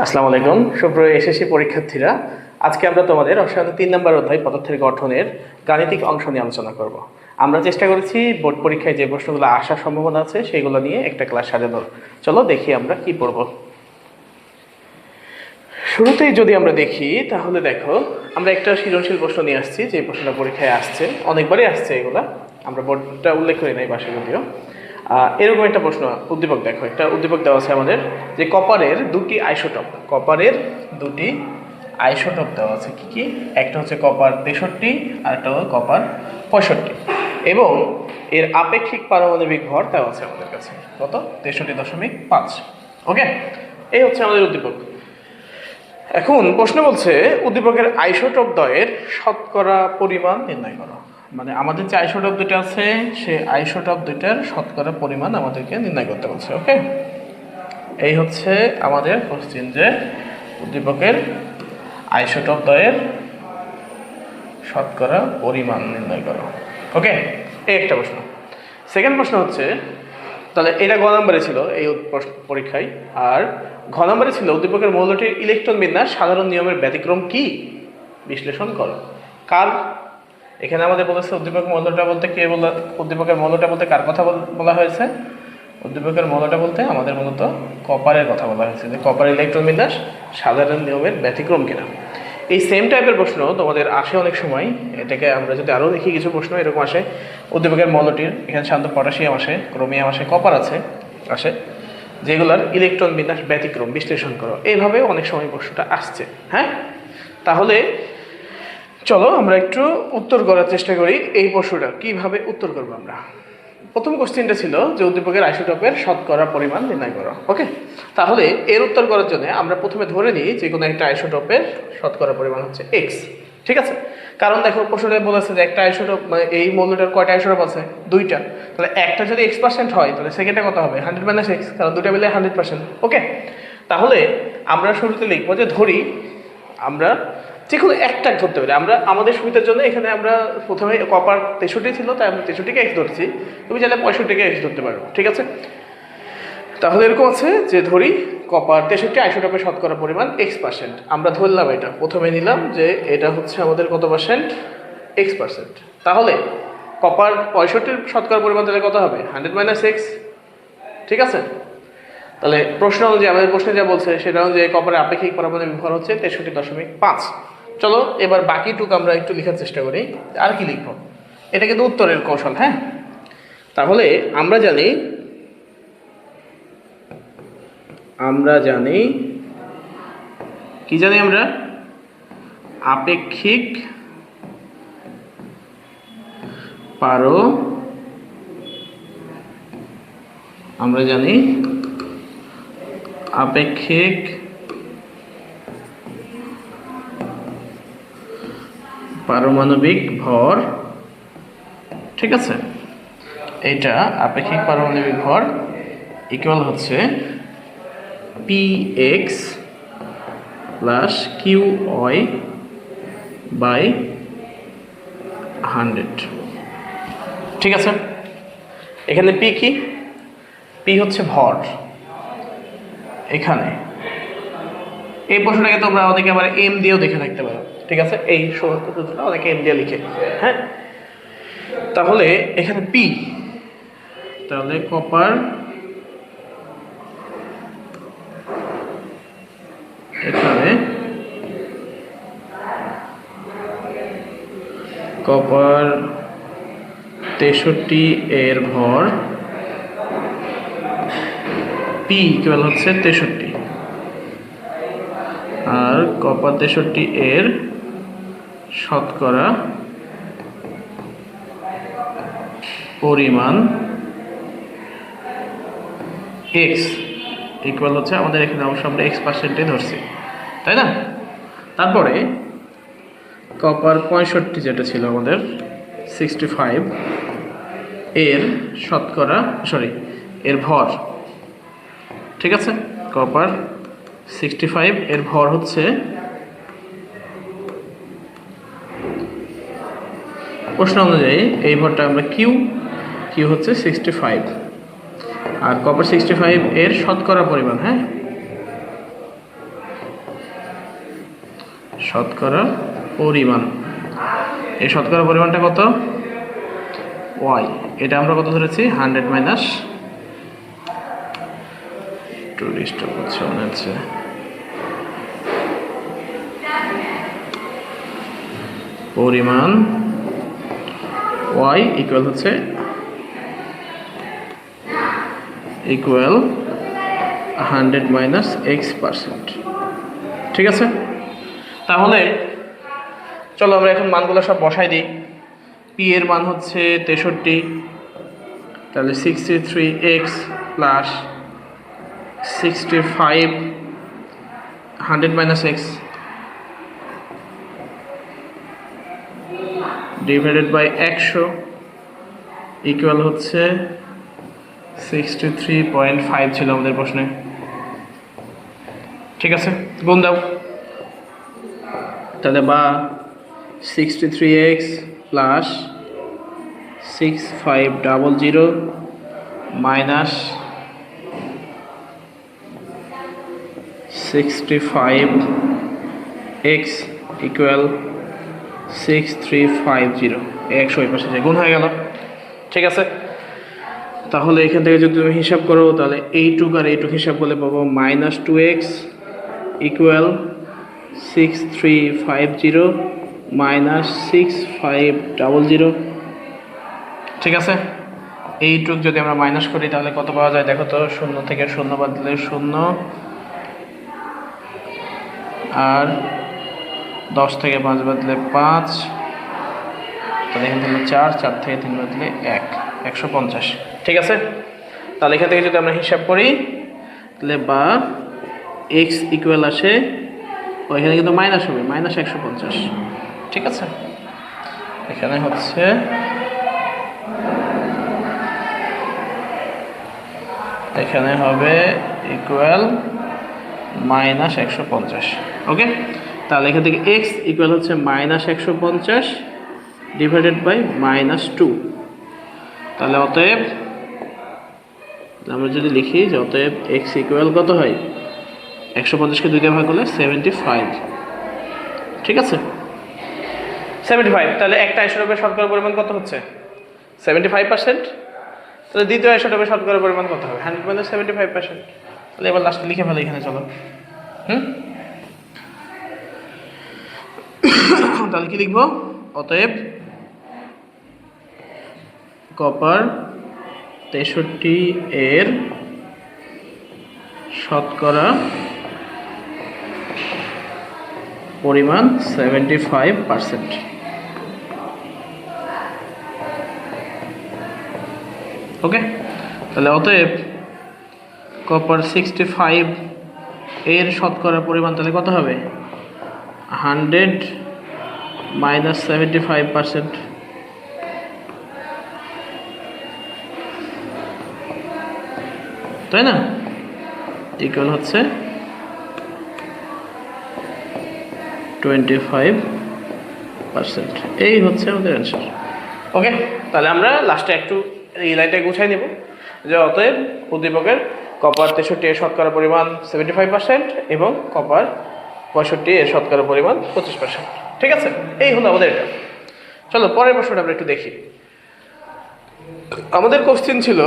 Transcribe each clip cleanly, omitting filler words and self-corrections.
আসসালামু আলাইকুম সুপ্রিয় এসএসসি পরীক্ষার্থীরা, আজকে আমরা তোমাদের রসায়ন ৩ নম্বর অধ্যায় পদার্থের গঠনের গাণিতিক অংশ নিয়ে আলোচনা করব। আমরা চেষ্টা করেছি বোর্ড পরীক্ষায় যে প্রশ্নগুলো আসার সম্ভাবনা আছে সেগুলো নিয়ে একটা ক্লাস সাজানোর। চলো দেখি আমরা কি পড়ব। শুরুতেই যদি আমরা দেখি তাহলে দেখো, আমরা একটা সৃজনশীল প্রশ্ন নিয়ে আসছি যে প্রশ্নটা পরীক্ষায় আসছে, অনেকবারই আসছে এগুলা, আমরা বোর্ডটা উল্লেখ করি নাই বাসে যদিও। এরকম একটা প্রশ্ন উদ্দীপক দেখো, একটা উদ্দীপক দেওয়া আছে আমাদের যে কপারের দুটি আইসোটোপ দেওয়া আছে। কি কি? একটা হচ্ছে কপার 63 আর একটা হলো কপার 65 এবং এর আপেক্ষিক পারমাণবিক ভর দেওয়া আছে আমাদের কাছে কত? 63.5। ওকে, এই হচ্ছে আমাদের উদ্দীপক। এখন প্রশ্ন বলছে উদ্দীপকের আইসোটোপ দ্বয়ের শতকরা পরিমাণ নির্ণয় করো। মানে আমাদের যে আইসোটোপ দুটো আছে সেই আইসোটোপ দুটার শতকরা পরিমাণ আমাদেরকে নির্ণয় করতে বলছে। ওকে, এই হচ্ছে আমাদের কোশ্চেন যে উদ্দীপকের আইসোটোপ দ্বয়ের শতকরা পরিমাণ নির্ণয় করো। ওকে, এই একটা প্রশ্ন। সেকেন্ড প্রশ্ন হচ্ছে, তাহলে এটা গ নম্বরে ছিল এই পরীক্ষায়, আর ঘ নম্বরে ছিল উদ্দীপকের মৌলটির ইলেকট্রন বিন্যাস সাধারণ নিয়মের ব্যতিক্রম কি বিশ্লেষণ করো। কার? এখানে আমাদের বলেছে উদ্দীপক মৌলটা বলতে কে বলা, উদ্দীপকের মৌলটা বলতে কার কথা বলা হয়েছে? উদ্দীপকের মৌলটা বলতে আমাদের মূলত কপারের কথা বলা হয়েছে, যে কপার ইলেকট্রন বিন্যাস সাধারণ নিয়মের ব্যতিক্রম কিনা। এই সেম টাইপের প্রশ্ন তোমাদের আসে অনেক সময়। এটাকে আমরা যদি আরও দেখি, কিছু প্রশ্ন এরকম আসে উদ্দীপকের মৌলটির, এখানে সাধারণত পটাশিয়াম আসে, ক্রোমিয়াম আসে, কপার আসে, যেগুলোর ইলেকট্রন বিন্যাস ব্যতিক্রম বিশ্লেষণ করো। এইভাবে অনেক সময় প্রশ্নটা আসছে। হ্যাঁ, তাহলে চলো আমরা একটু উত্তর করার চেষ্টা করি। এই প্রশ্নটা কিভাবে উত্তর করবো আমরা। প্রথম কোশ্চেনটা ছিল যে উদ্দীপকের আইসোটোপের শতকরা পরিমাণ নির্ণয় করো। ওকে, তাহলে এর উত্তর করার জন্য আমরা প্রথমে ধরে নিই যে কোনো একটা আইসোটোপের শতকরা পরিমাণ হচ্ছে এক্স। ঠিক আছে, কারণ দেখো প্রশ্নটা বলেছে যে একটা আইসোটোপ, মানে এই মৌলটার কয়টা আইসোটোপ আছে? দুইটা। তাহলে একটা যদি X% হয় তাহলে সেকেন্ডটা কত হবে? 100 - X, কারণ দুটা মিলে 100%। ওকে, তাহলে আমরা শুরুতে লিখবো যে ধরি আমরা যে কোনো একটা ধরতে পারি। আমরা আমাদের সুবিধার জন্য এখানে আমরা প্রথমে কপার 63 ছিল, তাই আমরা 63কে X ধরছি, তুমি চাইলে 65কে X ধরতে পারো। ঠিক আছে, তাহলে এরকম আছে যে ধরি কপার 63 আইসোটোপের শতকরা পরিমাণ X%। আমরা ধরলাম, এটা প্রথমে নিলাম যে এটা হচ্ছে আমাদের কত পার্সেন্ট? X%। তাহলে কপার 65 শতকরা পরিমাণ তাহলে কত হবে? 100 - X। ঠিক আছে, তাহলে প্রশ্ন অনুযায়ী আমাদের প্রশ্নে যা বলছে সেটা অনুযায়ী কপারের আপেক্ষিক পারমাণবিক ভর হচ্ছে 63.5। চলো এবার বাকিটুকু আমরা একটু লেখার চেষ্টা করি। আর কি লিখবো? এটা কিন্তু উত্তরের কৌশল। হ্যাঁ, তাহলে আমরা জানি কি জানি আমরা? আপেক্ষিক পারমাণবিক ভর। ঠিক আছে, এইটা আপেক্ষিক পারমাণবিক ভর ইকুয়াল হচ্ছে px প্লাস qy বাই 100। ঠিক আছে, এখানে p কি? p হচ্ছে ভর। এখানে এই প্রশ্নটাকে তোমরা অনেকে আবার m দিয়েও দেখে থাকতে পারো। ঠিক আছে, এই সূত্রটা অনেকে m দিয়ে লিখে। হ্যাঁ, তাহলে এখানে p, তাহলে কপার এখানে কপার 63 এর ভর p ইকুয়াল হচ্ছে 63, আর কপার 63 এর শতকরা পরিমাণ x ইকুয়াল হচ্ছে, আমাদের এখানে অবশ্য আমরা X% ধরছি, তাই না? তারপরে কপার 65 যেটা ছিল আমাদের 65 এর শতকরা, এর ভর। ঠিক আছে, কপার 65 এর ভর হচ্ছে, প্রশ্ন অনুযায়ী এই ভরটা আমরা কিউ হচ্ছে 65, আর কপার 65 এর শতকরা পরিমাণ। হ্যাঁ, শতকরা পরিমাণ। এই শতকরা পরিমাণটা কত? ওয়াই। এটা আমরা কত ধরেছি? 100 মাইনাস 2 ডিস্টার্ব হচ্ছে মনে হচ্ছে। পরিমাণ ওয়াই ইকুয়াল হচ্ছে ইকুয়াল 100 মাইনাস x%। ঠিক আছে, তাহলে চলো আমরা এখন মানগুলো সব বসাই দিই। পি এর মান হচ্ছে 63, তাহলে 63x plus 65 100 minus x divided by 100 equal হচ্ছে 63.5 ছিল আমাদের প্রশ্নে। ঠিক আছে, গুণ দাও তাহলে, বা 63x plus 6500 minus 65x equal 6350। 100 এই পাশে গুণ হয়ে গেল। ঠিক আছে, তাহলে এখান থেকে যদি তুমি হিসাব করো তাহলে এইটুক আর এইটুক হিসাব করলে পাবো মাইনাস 2x ইকুয়াল 6350 মাইনাস 6500। ঠিক আছে, এইটুক যদি আমরা মাইনাস করি তাহলে কত পাওয়া যায় দেখো তো? 0 থেকে 0 বাদ দিলে 0, আর 10 থেকে 5 বাদ দিলে 5, তাহলে এখান থেকে 4, 4 থেকে 3 বাদ দিলে 1, 150। ঠিক আছে, তাহলে এখান থেকে যদি আমরা হিসাব করি তাহলে বা x ইকুয়াল আসে, ওইখানে কিন্তু মাইনাস হবে, মাইনাস 150। ঠিক আছে, এখানে হচ্ছে এখানে হবে ইকুয়াল মাইনাস 150। ওকে, তাহলে এখান থেকে x ইকুয়াল হচ্ছে মাইনাস 150 ডিভাইডেড বাই মাইনাস 2। তাহলে অতএব আমরা যদি লিখি যে অতএব x ইকুয়াল কত হয়? 150কে 2 দিয়ে ভাগ করলে 75। ঠিক আছে, 75। তাহলে একটা আইসোটোপের শতকরা পরিমাণ কত হচ্ছে? 75%। তাহলে দ্বিতীয় আইসোটোপের শতকরা পরিমাণ কত হবে? 100 মাইনাস 75%। তাহলে এবার লাস্টে লিখে ফেলো এখানে, চলো। তাহলে কি লিখবো? অতএব কপার 63 এর শতকরা পরিমাণ 75%। ওকে, তাহলে অতএব কপার 65 এর শতকরা পরিমাণ তাহলে কত হবে? 100 মাইনাস 75%। তাই না? ইকুয়াল হচ্ছে 25%। এই হচ্ছে আমাদের অ্যান্সার। ওকে, তাহলে আমরা লাস্টে একটু এই লাইনটা গুছাই নেব যে অতএব উদ্দীপকের কপার 63 এর শতকরা পরিমাণ 75% এবং কপার 65 এর শতকরা পরিমাণ 25%। ঠিক আছে, এই হলো আমাদের এটা। চলো পরের প্রশ্নটা আমরা একটু দেখি। আমাদের কোশ্চেন ছিল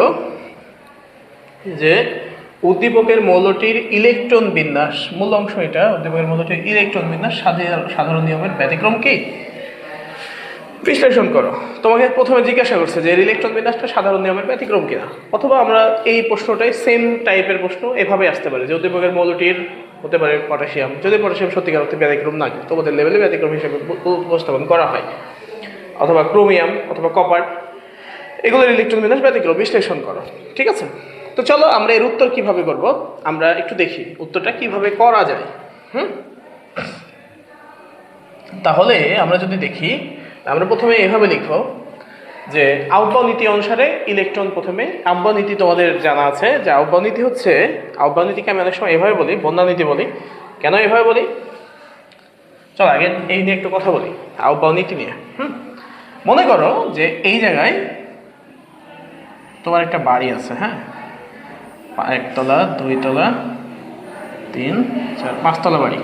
যে উদ্দীপকের মৌলটির ইলেকট্রন বিন্যাস, মূল অংশ এটা, উদ্দীপকের মৌলটির ইলেকট্রন বিন্যাস সাধারণ নিয়মের ব্যতিক্রম কি? বিশ্লেষণ করো। তোমাকে প্রথমে জিজ্ঞাসা করছে যে ইলেকট্রন বিন্যাসটা সাধারণ নিয়মের ব্যতিক্রম কিনা, অথবা আমরা এই প্রশ্নটাই সেম টাইপের প্রশ্ন এভাবে আসতে পারে যে উদ্দীপকের মৌলটির হতে পারে পটাশিয়াম, যদি পটাশিয়াম সত্যিকার অর্থে ব্যতিক্রম না, তোমাদের লেভেলে ব্যতিক্রম হিসেবে উপস্থাপন করা হয়, অথবা ক্রোমিয়াম অথবা কপার, এগুলোর ইলেকট্রন বিন্যাস ব্যতিক্রম, বিশ্লেষণ করো। ঠিক আছে, তো চলো আমরা এর উত্তর কিভাবে করব আমরা একটু দেখি উত্তরটা কিভাবে করা যায়। তাহলে আমরা যদি দেখি, আমরা প্রথমে এভাবে লিখব যে আউটবাউ নীতি অনুসারে ইলেকট্রন প্রথমে, আউটবাউ নীতি তোমাদের জানা আছে যে আউটবাউ নীতি হচ্ছে, আউটবাউ নীতিকে আমি অনেক সময় এভাবে বলি, বন্যা নীতি বলি। কেন এভাবে বলি? চলো আগে এই নিয়ে একটু কথা বলি, আউটবাউ নীতি নিয়ে। মনে করো যে এই জায়গায় তোমার একটা বাড়ি আছে, হ্যাঁ, 1 তলা 2 তলা 3 4 5 তলা বাড়ি।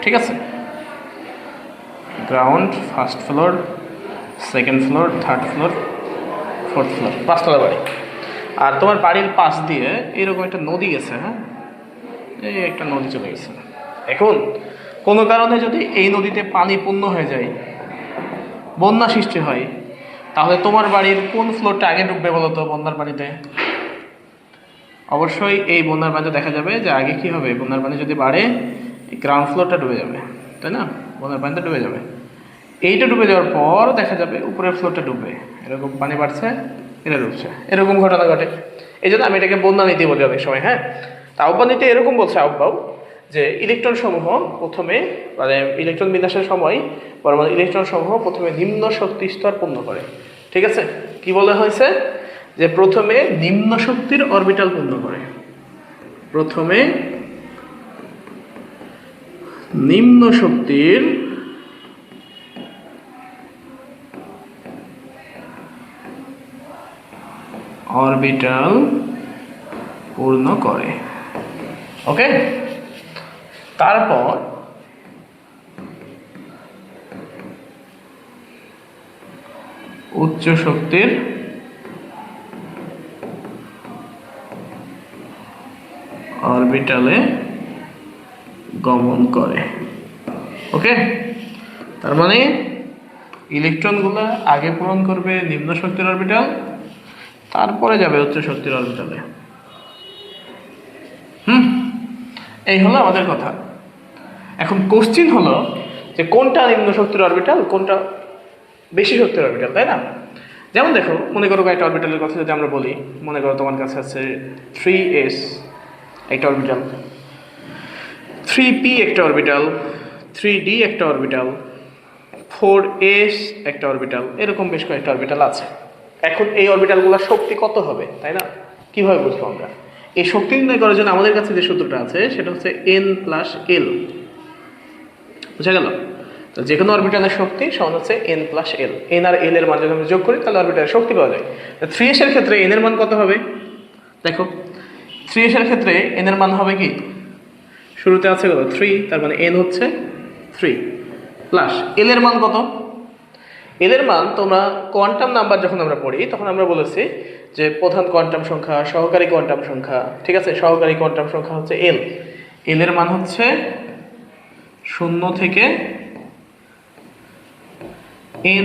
ঠিক আছে, ground, first floor, second floor, third floor, fourth floor, 5তলা বাড়ি। আর তোমার বাড়ির পাশ দিয়ে এরকম একটা নদী গেছে, হ্যাঁ, এই একটা নদী চলে গেছে। এখন কোনো কারণে যদি এই নদীতে পানি পূর্ণ হয়ে যায়, বন্যা সৃষ্টি হয়, তাহলে তোমার বাড়ির কোন ফ্লোরটা আগে ডুববে বলো তো বন্যার পানিতে? অবশ্যই এই বন্যার পানিতে দেখা যাবে যে আগে কি হবে, বন্যার পানি যদি বাড়ে গ্রাউন্ড ফ্লোরটা ডুবে যাবে, তাই না? বন্যার পানিতে ডুবে যাবে। এইটা ডুবে যাওয়ার পর দেখা যাবে উপরের ফ্লোরটা ডুববে, এরকম পানি বাড়ছে, এটা ডুবছে, এরকম ঘটনা ঘটে। এই জন্য আমি এটাকে বন্যা নীতি বলি অনেক সময়। হ্যাঁ, তা আহ্বান নীতি এরকম বলছে আহ্বাও যে ইলেকট্রন সমূহ প্রথমে, মানে ইলেকট্রন বিন্যাসের সময় পরমাণু ইলেকট্রন সমূহ প্রথমে নিম্ন শক্তি স্তর পূর্ণ করে। ঠিক আছে, কি বলা হয়েছে? যে প্রথমে নিম্ন শক্তির অরবিটাল পূর্ণ করে, প্রথমে নিম্ন শক্তির অরবিটাল পূর্ণ করে। ওকে, তারপর উচ্চ শক্তির অরবিটালে গমন করে। ওকে, তার মানে ইলেকট্রনগুলো আগে পূরণ করবে নিম্ন শক্তির অরবিটাল, তারপরে যাবে উচ্চ শক্তির অরবিটালে। এই হলো আমাদের কথা। এখন কোশ্চিন হলো যে কোনটা নিম্ন শক্তির অরবিটাল, কোনটা বেশি শক্তির অরবিটাল, তাই না? যেমন দেখো, মনে করো একটা অরবিটালের কথা যদি আমরা বলি, মনে করো তোমার কাছে আছে 3s একটা অরবিটাল, 3p একটা অরবিটাল, 3d একটা অরবিটাল, 4s একটা অরবিটাল, এরকম বেশ কয়েকটা অরবিটাল আছে। এখন এই অরবিটালগুলোর শক্তি কত হবে, তাই না? কিভাবে বুঝবো আমরা? এই শক্তি নির্ণয় করার জন্য আমাদের কাছে যে সূত্রটা আছে সেটা হচ্ছে n+l। বুঝা গেল? তো যে কোনো অরবিটালের শক্তি সমান হচ্ছে n+l। n আর l এর মান যদি আমরা যোগ করি তাহলে অরবিটালের শক্তি পাওয়া যায়। 3s এর ক্ষেত্রে n এর মান কত হবে? দেখো, 3s এর ক্ষেত্রে n এর মান হবে কি, শুরুতে আছে কত 3, তার মানে n হচ্ছে 3 প্লাস l এর মান কত? l এর মান তোমরা কোয়ান্টাম নাম্বার যখন আমরা পড়ি তখন আমরা বলেছি যে প্রধান কোয়ান্টাম সংখ্যা, সহকারী কোয়ান্টাম সংখ্যা, ঠিক আছে? সহকারী কোয়ান্টাম সংখ্যা হচ্ছে l। l এর মান হচ্ছে 0 থেকে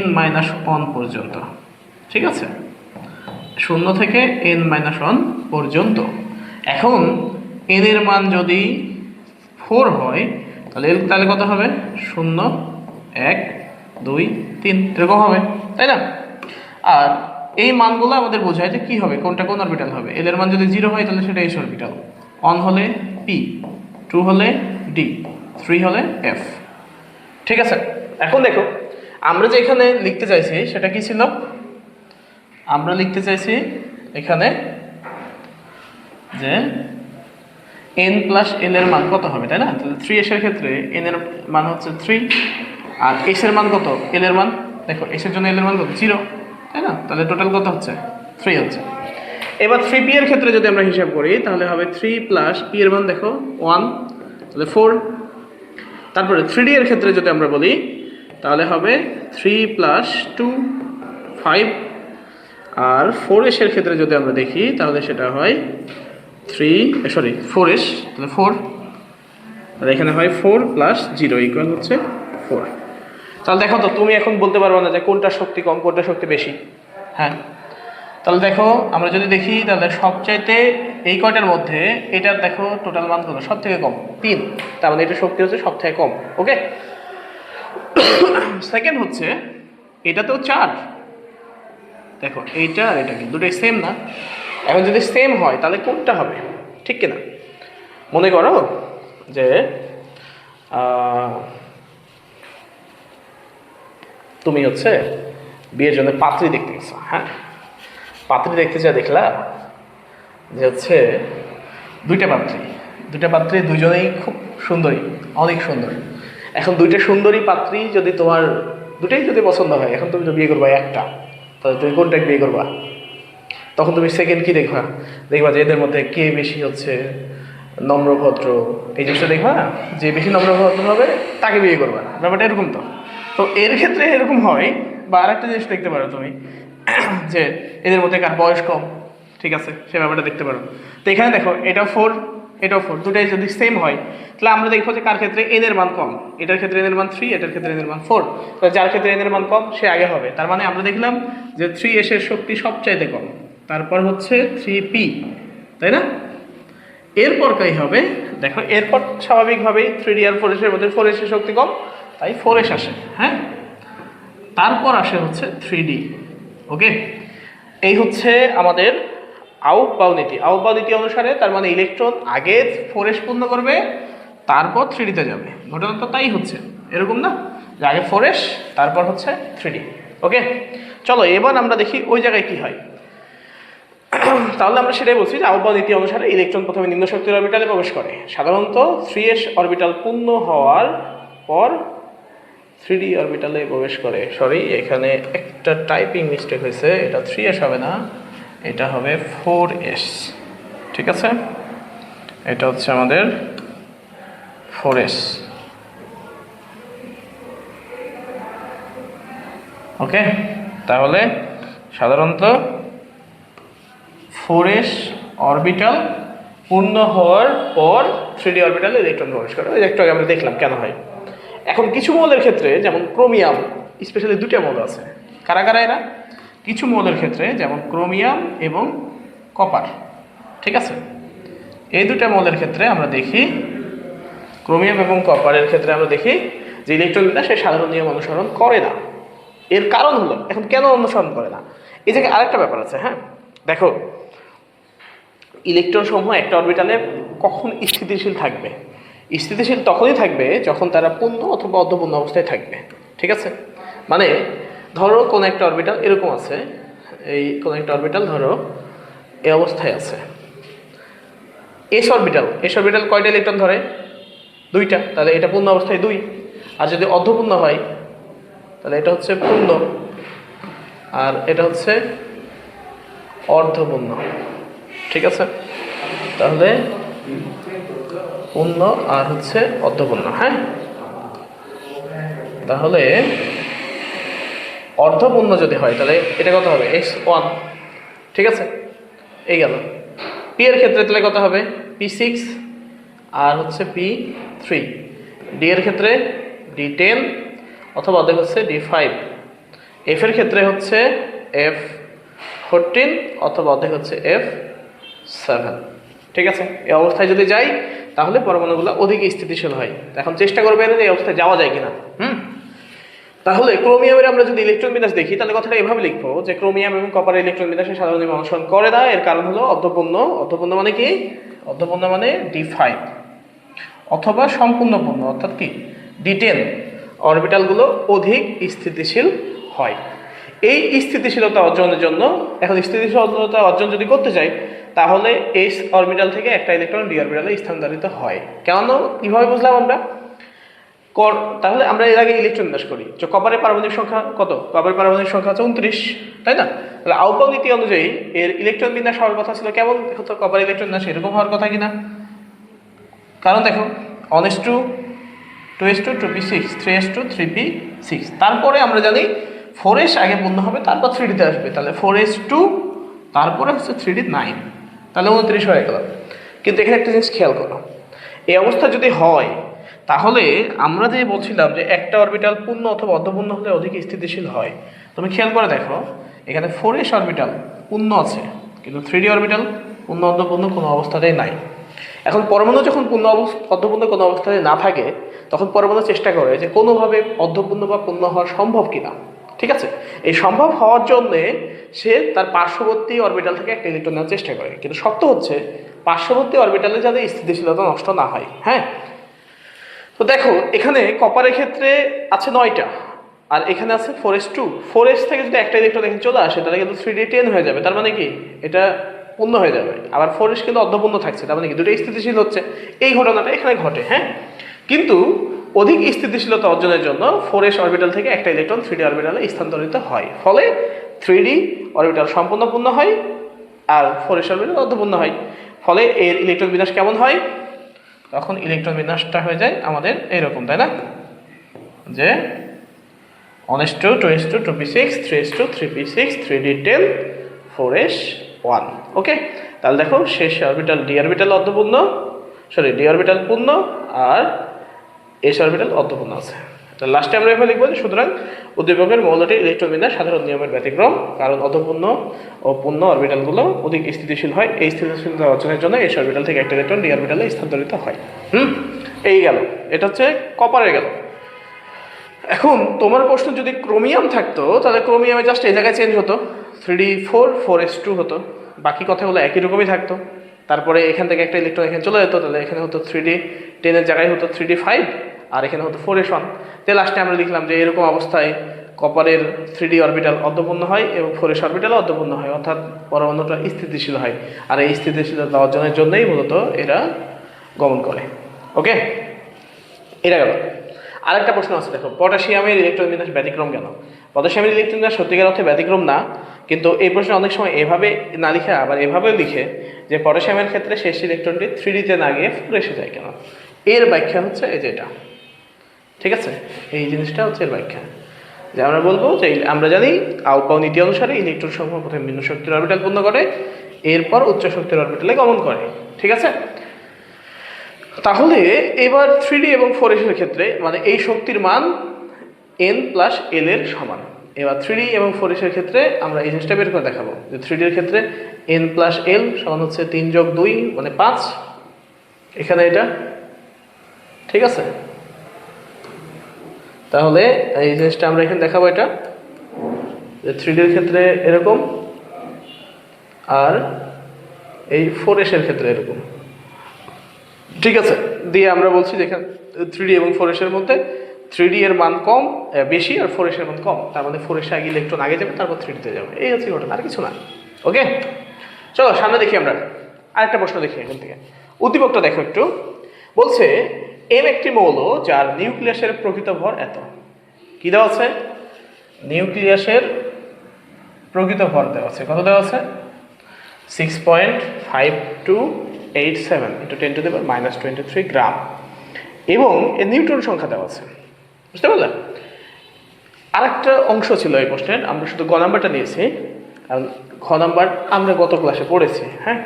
n-1 পর্যন্ত, ঠিক আছে? 0 থেকে n-1 পর্যন্ত। এখন n এর মান যদি 4 হয় তাহলে কত হবে? 0, 1, 2, 3 এরকম হবে, তাই না? আর এই মানগুলো আমাদের বোঝায় যে কি হবে, কোনটা কোন অরবিটাল হবে। l এর মান যদি 0 হয় তাহলে সেটা s অরবিটাল, 1 হলে p, 2 হলে d, 3 হলে f। ঠিক আছে, এখন দেখো আমরা যে এখানে লিখতে চাইছি সেটা কি ছিল? আমরা লিখতে চাইছি এখানে যে n+l এর মান কত হবে, তাই না? তাহলে 3s এর ক্ষেত্রে n এর মান হচ্ছে 3, আর s এর মান কত? l এর মান দেখো, s এর জন্য l এর মান কত? 0, তাই না? তাহলে টোটাল কত হচ্ছে? 3 হচ্ছে। এবার 3p এর ক্ষেত্রে যদি আমরা হিসাব করি তাহলে হবে 3 প্লাস p এর মান দেখো 1, তাহলে 4। তারপরে 3d এর ক্ষেত্রে যদি আমরা বলি তাহলে হবে 3 প্লাস 2, 5। আর 4s এর ক্ষেত্রে যদি আমরা দেখি তাহলে সেটা হয় 4s, তাহলে 4, আর এখানে হয় 4 প্লাস 0 ইকুয়াল হচ্ছে 4। তাহলে দেখো তো, তুমি এখন বলতে পারবে না যে কোনটা শক্তি কম কোনটা শক্তি বেশি। হ্যাঁ, তাহলে দেখো আমরা যদি দেখি তাহলে সবচাইতে এই কয়টার মধ্যে এটার দেখো টোটাল মান কত? সব থেকে কম 3, তার মানে এটা শক্তি হচ্ছে সব থেকে কম। ওকে, সেকেন্ড হচ্ছে এটাতেও 4, দেখো এইটা আর এটা কিন্তু দুটোই সেম না। এখন যদি সেম হয় তাহলে কোনটা হবে, ঠিক কিনা? মনে করো যে তুমি হচ্ছে বিয়ের জন্য পাত্রী দেখতে গেছো। হ্যাঁ, পাত্রী দেখতে যা দেখলা যে হচ্ছে দুইটা পাত্রী দুজনেই খুব সুন্দরী, অনেক সুন্দর। এখন দুইটা সুন্দরী পাত্রী যদি তোমার দুটাই যদি পছন্দ হয়, এখন তুমি তো বিয়ে করবা একটা, তাহলে তুমি কোনটা বিয়ে করবা? তখন তুমি সেকেন্ড কি দেখবা যে এদের মধ্যে কে বেশি হচ্ছে নম্রভদ্র, এই জিনিসটা দেখবা, যে বেশি নম্রভদ্র হবে তাকে বিয়ে করবা। ব্যাপারটা এরকম তো। তো এর ক্ষেত্রে এরকম হয়, বা আরেকটা জিনিস দেখতে পারো তুমি যে এদের মধ্যে কার বয়স কম, ঠিক আছে, সে ব্যাপারটা দেখতে পারো। তো এখানে দেখো এটাও 4, এটাও 4, দুটাই যদি সেম হয় তাহলে আমরা দেখবো যে কার ক্ষেত্রে n এর মান কম। এটার ক্ষেত্রে n এর মান 3, এটার ক্ষেত্রে n এর মান 4। তো যার ক্ষেত্রে n এর মান কম সে আগে হবে। তার মানে আমরা দেখলাম যে 3s এর শক্তি সবচাইতে কম, তারপর হচ্ছে 3p, তাই না? এরপর কই হবে দেখো, এরপর স্বাভাবিকভাবেই 3d আর 4s এর মধ্যে 4s এর শক্তি কম, তাই 4s আসে, হ্যাঁ। তারপর আসে হচ্ছে 3d। ওকে, এই হচ্ছে আমাদের আউটবাউ নীতি। আউটবাউ নীতি অনুসারে তার মানে ইলেকট্রন আগে 4s পূর্ণ করবে, তারপর 3d-তে যাবে। ঘটনা তো তাই হচ্ছে, এরকম না যে আগে 4s তারপর হচ্ছে 3d। ওকে, চলো এবার আমরা দেখি ওই জায়গায় কি হয়। তাহলে আমরা সেটাই বলছি যে আউটবাউ নীতি অনুসারে ইলেকট্রন প্রথমে নিম্ন শক্তির অরবিটালে প্রবেশ করে। সাধারণত 3s অরবিটাল পূর্ণ হওয়ার পর 3d অরবিটালে প্রবেশ করে। সরি, এখানে একটা টাইপিং মিস্টেক হয়েছে, এটা 3s হবে না, এটা হবে 4s। ঠিক আছে, এটা হচ্ছে আমাদের 4s। ওকে, তাহলে সাধারণত 4s অরবিটাল পূর্ণ হওয়ার পর 3d অরবিটালে ইলেকট্রন প্রবেশ করে। ওই একটু আগে আমরা দেখলাম কেন হয়। এখন কিছু মৌলের ক্ষেত্রে যেমন ক্রোমিয়াম, স্পেশালি দুটো মৌল আছে। কারা কারা এরা? কিছু মৌলের ক্ষেত্রে যেমন ক্রোমিয়াম এবং কপার, ঠিক আছে, এই দুটো মৌলের ক্ষেত্রে আমরা দেখি, ক্রোমিয়াম এবং কপারের ক্ষেত্রে আমরা দেখি যে ইলেকট্রন বিন্যাস সে সাধারণ নিয়ম অনুসরণ করে না। এর কারণ হলো, এখন কেন অনুসরণ করে না, এই জায়গায় আরেকটা ব্যাপার আছে। হ্যাঁ, দেখো ইলেকট্রন সমূহ একটা অরবিটালে কখন স্থিতিশীল থাকবে? স্থিতিশীল তখনই থাকবে যখন তারা পূর্ণ অথবা অর্ধপূর্ণ অবস্থায় থাকবে। ঠিক আছে, মানে ধরো কোন একটা অরবিটাল এরকম আছে, এই কোন একটা অরবিটাল ধরো এই অবস্থায় আছে, এস অরবিটাল। এস অরবিটাল কয়টা ইলেকট্রন ধরে? 2টা, তাহলে এটা পূর্ণ অবস্থায় 2। আর যদি অর্ধপূর্ণ হয় তাহলে এটা হচ্ছে পূর্ণ, আর এটা হচ্ছে অর্ধপূর্ণ। ঠিক আছে, তাহলে পূর্ণ আর হচ্ছে অর্ধপূর্ণ। হ্যাঁ, তাহলে অর্ধপূর্ণ যদি হয় তাহলে এটা কত হবে? S1। ঠিক আছে, এই গেল। পি এর ক্ষেত্রে তাহলে কত হবে? P6 আর হচ্ছে P3। ডি এর ক্ষেত্রে D10 অথবা অর্ধেক হচ্ছে D5। এফ এর ক্ষেত্রে হচ্ছে F14 অথবা অর্ধেক হচ্ছে F7। ঠিক আছে, এই অবস্থায় যদি যাই তাহলে পরমাণুগুলো অধিক স্থিতিশীল হয়। এখন চেষ্টা করবেন যে এই অবস্থায় যাওয়া যায় কিনা। তাহলে ক্রোমিয়ামের আমরা যদি ইলেকট্রন বিন্যাস দেখি তাহলে কথাটা এভাবে লিখবো যে ক্রোমিয়াম এবং কপারের ইলেকট্রন বিন্যাসে সাধারণ নিয়ম অনুসরণ করে না। এর কারণ হলো অর্ধপূর্ণ। অর্ধপূর্ণ মানে কি? অর্ধপূর্ণ মানে D5 অথবা সম্পূর্ণ পূর্ণ অর্থাৎ কি D10 অরবিটালগুলো অধিক স্থিতিশীল হয়। এই স্থিতিশীলতা অর্জনের জন্য, এখন স্থিতিশীলতা অর্জন যদি করতে চাই তাহলে এস অরবিটাল থেকে একটা ইলেকট্রন ডি অরবিটালে স্থানান্তরিত হয়। কেন, কিভাবে বুঝলাম আমরা? তাহলে আমরা এর আগে ইলেকট্রন বিন্যাস করি যে কপারের পারমাণবিক সংখ্যা কত? কপারের পারমাণবিক সংখ্যা হচ্ছে 29, তাই না? তাহলে আউটবাউ নীতি অনুযায়ী এর ইলেকট্রন বিন্যাস হওয়ার কথা ছিল কেমন হতো? কপারের ইলেকট্রন বিন্যাস এরকম হওয়ার কথা কিনা? কারণ দেখো 1s2 2s2 2p6 3s2 3p6, তারপরে আমরা জানি 4s আগে পূর্ণ হবে তারপর 3d-তে আসবে। তাহলে 4s2 তারপরে হচ্ছে 3d 9, তাহলে 29 হয়ে গেল। কিন্তু এখানে একটা জিনিস খেয়াল করো, এই অবস্থা যদি হয় তাহলে আমরা যে বলছিলাম যে একটা অরবিটাল পূর্ণ অথবা অর্ধপূর্ণ হলে অধিক স্থিতিশীল হয়, তুমি খেয়াল করে দেখো এখানে 4s অরবিটাল পূর্ণ আছে কিন্তু 3d অরবিটাল পূর্ণ অর্ধপূর্ণ কোনো অবস্থাতেই নাই। এখন পরমাণু যখন পূর্ণ অর্ধপূর্ণ কোনো অবস্থায় না থাকে তখন পরমাণু চেষ্টা করে যে কোনোভাবে অর্ধপূর্ণ বা পূর্ণ হওয়া সম্ভব কিনা। ঠিক আছে, এই সম্ভব হওয়ার জন্যে সে তার পার্শ্ববর্তী অরবিটাল থেকে একটা ইলেকট্রন নেওয়ার চেষ্টা করে, কিন্তু শর্ত হচ্ছে পার্শ্ববর্তী অরবিটালে যাতে স্থিতিশীলতা নষ্ট না হয়। হ্যাঁ, তো দেখো এখানে কপারের ক্ষেত্রে আছে 9টা আর এখানে আছে 4s2। 4s থেকে যদি একটা ইলেকট্রন এখানে চলে আসে তাহলে কিন্তু 3d10 হয়ে যাবে, তার মানে কি এটা পূর্ণ হয়ে যাবে। আবার 4s কিন্তু অর্ধপূর্ণ থাকছে, তার মানে কি দুটো স্থিতিশীল হচ্ছে। এই ঘটনাটা এখানে ঘটে। হ্যাঁ, কিন্তু অধিক স্থিতিশীলতা অর্জনের জন্য 4s অরবিটাল থেকে একটা ইলেকট্রন 3d অরবিটালে স্থানান্তরিত হয়, ফলে 3d অরবিটাল সম্পূর্ণ পূর্ণ হয় আর 4s অরবিটাল অর্ধপূর্ণ হয়। ফলে এর ইলেকট্রন বিন্যাস কেমন হয়? তখন ইলেকট্রন বিন্যাসটা হয়ে যায় আমাদের এইরকম, তাই না? যে 1s2 2s2 2p6 3s2 3p6 3d10 4s1। ওকে, তাহলে দেখো শেষ অরবিটাল ডি অরবিটাল অর্ধপূর্ণ, ডি অরবিটাল পূর্ণ আর এস অরবিটাল অর্ধপূর্ণ আছে। তো লাস্টে আমরা এভাবে লিখবো যে সুতরাং উদ্দীপকের মৌলটির ইলেকট্রন বিন্যাস সাধারণ নিয়মের ব্যতিক্রম, কারণ অর্ধপূর্ণ ও পূর্ণ অরবিটালগুলো অধিক স্থিতিশীল হয়। এই স্থিতিশীলতা অর্জনের জন্য এস অরবিটাল থেকে একটা ইলেকট্রন ডি অরবিটালে স্থানান্তরিত হয়। এই গেল, এটা হচ্ছে কপারের গেল। এখন তোমার প্রশ্ন যদি ক্রোমিয়াম থাকতো তাহলে ক্রোমিয়ামে জাস্ট এই জায়গায় চেঞ্জ হতো, 3d4 4s2 হতো, বাকি কথাগুলো একই রকমই থাকতো। তারপরে এখান থেকে একটা ইলেকট্রন এখানে চলে যেত, তাহলে এখানে হতো 3d10 এর জায়গায় হতো 3d5 আর এখানে হতো 4s1। তাই লাস্টে আমরা লিখলাম যে এরকম অবস্থায় কপারের 3d অরবিটাল অর্ধপূর্ণ হয় এবং 4s অরবিটাল অর্ধপূর্ণ হয়, অর্থাৎ পরমাণুটা স্থিতিশীল হয়। আর এই স্থিতিশীলতা অর্জনের জন্যই মূলত এরা গমন করে। ওকে, এটা গেল। আরেকটা প্রশ্ন আছে, দেখো পটাশিয়ামের ইলেকট্রন বিন্যাস ব্যতিক্রম কেন? পটাশিয়ামের ইলেকট্রন বিন্যাস সত্যিকার অর্থে ব্যতিক্রম না, কিন্তু এই প্রশ্ন অনেক সময় এভাবে না লিখে আবার এভাবেও লিখে যে পটাশিয়ামের ক্ষেত্রে শেষ ইলেকট্রনটি 3d-তে না গিয়ে 4s-এ যায় কেন। এর ব্যাখ্যা হচ্ছে এই যে এটা, ঠিক আছে, এই জিনিসটা হচ্ছে এর ব্যাখ্যা। যে আমরা বলবো যে আমরা জানি আউপাউ নীতি অনুসারে ইলেকট্রন সমূহ প্রথমে নিম্ন শক্তির অরবিটাল পূর্ণ করে, এরপর উচ্চ শক্তির অরবিটালে গমন করে, ঠিক আছে। তাহলে এবার 3d এবং 4s এর ক্ষেত্রে মানে এই শক্তির মান n+l এর সমান। এবার 3d এবং 4s এর ক্ষেত্রে আমরা এই জিনিসটা বের করে দেখাবো যে 3d এর ক্ষেত্রে n+l সমান হচ্ছে 3+2 মানে 5, এখানে এটা, ঠিক আছে। তাহলে এই জিনিসটা আমরা এখানে দেখাবো, এটা যে 3d এর ক্ষেত্রে এরকম আর এই 4s এর ক্ষেত্রে এরকম, ঠিক আছে। দিয়ে আমরা বলছি যে এখানে 3d এবং 4s এর মধ্যে 3d এর মান কম বেশি আর 4s এর মান কম, তার মানে 4s আগে ইলেকট্রন আগে যাবে, তারপর 3d-তে যাবে, এই হচ্ছে ঘটনা, আর কিছু না। ওকে, চলো সামনে দেখি আমরা আরেকটা প্রশ্ন দেখি এখান থেকে। উদ্দীপকটা দেখো একটু, বলছে m একটি মৌল যার নিউক্লিয়াসের প্রকৃত ভর এত। কি দেওয়া আছে? নিউক্লিয়াসের প্রকৃত ভর দেওয়া আছে, কত দেওয়া আছে? 6.5287 × 10⁻⁻23 গ্রাম, এবং এর নিউট্রন সংখ্যা দেওয়া আছে, বুঝতে পারলাম। আরেকটা অংশ ছিল এই প্রশ্নের, আমরা শুধু গ নাম্বারটা নিয়েছি কারণ খ নাম্বার আমরা গত ক্লাসে পড়েছি। হ্যাঁ,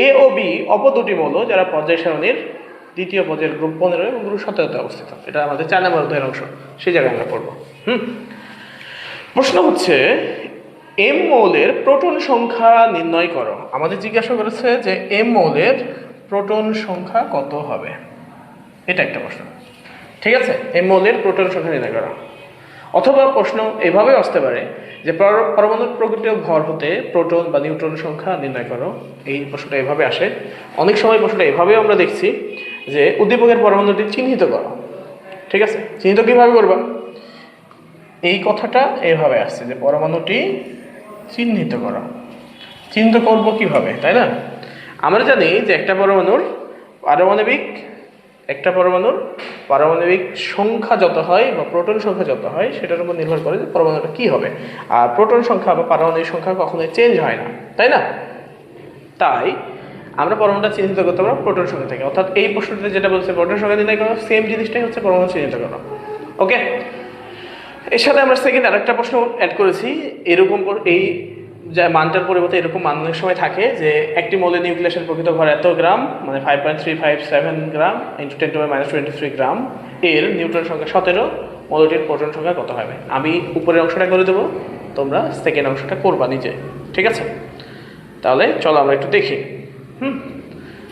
এ ও বি অপর দুটি মৌল যারা পর্যায় সারণীর দ্বিতীয় পর্যায়ের গ্রুপ 15 এবং গ্রুপ 17-তে অবস্থিত, এটা আমাদের 4 নম্বর অধ্যায়ের অংশ, সেই জায়গায় আমরা পড়বো। প্রশ্ন হচ্ছে এম মৌলের প্রোটন সংখ্যা নির্ণয় করো। আমাদের জিজ্ঞাসা করেছে যে এম মৌলের প্রোটন সংখ্যা কত হবে, এটা একটা প্রশ্ন, ঠিক আছে। এম মৌলের প্রোটন সংখ্যা নির্ণয় করো, অথবা প্রশ্ন এভাবে আসতে পারে যে পরমাণুর প্রকৃত ভর হতে প্রোটন বা নিউট্রন সংখ্যা নির্ণয় করো। এই প্রশ্নটা এভাবে আসে। অনেক সময় প্রশ্নটা এভাবেও আমরা দেখছি যে উদ্দীপকের পরমাণুটি চিহ্নিত করো, ঠিক আছে। চিহ্নিত কীভাবে করবা? এই কথাটা এভাবে আসছে যে পরমাণুটি চিহ্নিত করা। চিহ্নিত করবো কিভাবে, তাই না? আমরা জানি যে একটা পরমাণুর পারমাণবিক সংখ্যা যত হয় বা প্রোটন সংখ্যা যত হয় সেটার উপর নির্ভর করে যে পরমাণুটা কি হবে। আর প্রোটন সংখ্যা বা পারমাণবিক সংখ্যা কখনোই চেঞ্জ হয় না, তাই না? তাই আমরা পরমাণুটা চিহ্নিত করতে পারবো প্রোটন সংখ্যা থেকে, অর্থাৎ এই প্রশ্নটা যেটা বলছে প্রোটন সংখ্যা নির্ণয় করো, সেম জিনিসটাই হচ্ছে পরমাণু চিহ্নিত করো। ওকে, এর সাথে আমরা সেকেন্ড আরেকটা প্রশ্ন অ্যাড করেছি। এরকম এই যা মানটার পরিবর্তে এরকম মান অনেক সময় থাকে যে একটি মৌলের নিউক্লিয়াসের প্রকৃত ভর এত গ্রাম, মানে 5.357 গ্রাম × 10⁻23 গ্রাম, এর নিউট্রন সংখ্যা 17, মৌলটির প্রোটন সংখ্যা কত হবে? আমি উপরের অংশটা করে দেবো, তোমরা সেকেন্ড অংশটা করবা নিজে, ঠিক আছে। তাহলে চলো আমরা একটু দেখি।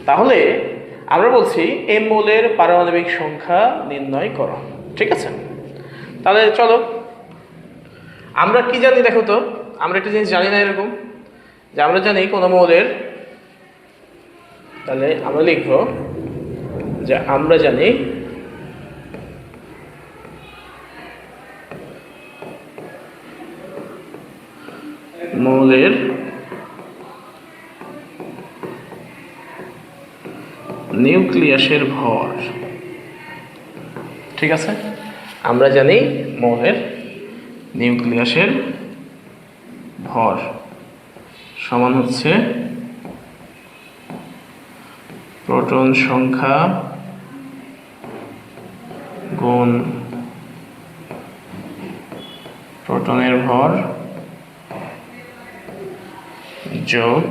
তাহলে আমরা বলছি এম মৌলের পারমাণবিক সংখ্যা নির্ণয় করো, ঠিক আছে। তাহলে চলো, আমরা কি জানি দেখো তো, আমরা একটা জিনিস জানি না এরকম, যে আমরা জানি কোনো মৌলের, তাহলে আমরা লিখব যে আমরা জানি মৌলের নিউক্লিয়াসের ভর, ঠিক আছে। আমরা জানি মৌলের নিউক্লিয়াসের ভর সমান হচ্ছে প্রোটন সংখ্যা গুণ প্রোটনের ভর যোগ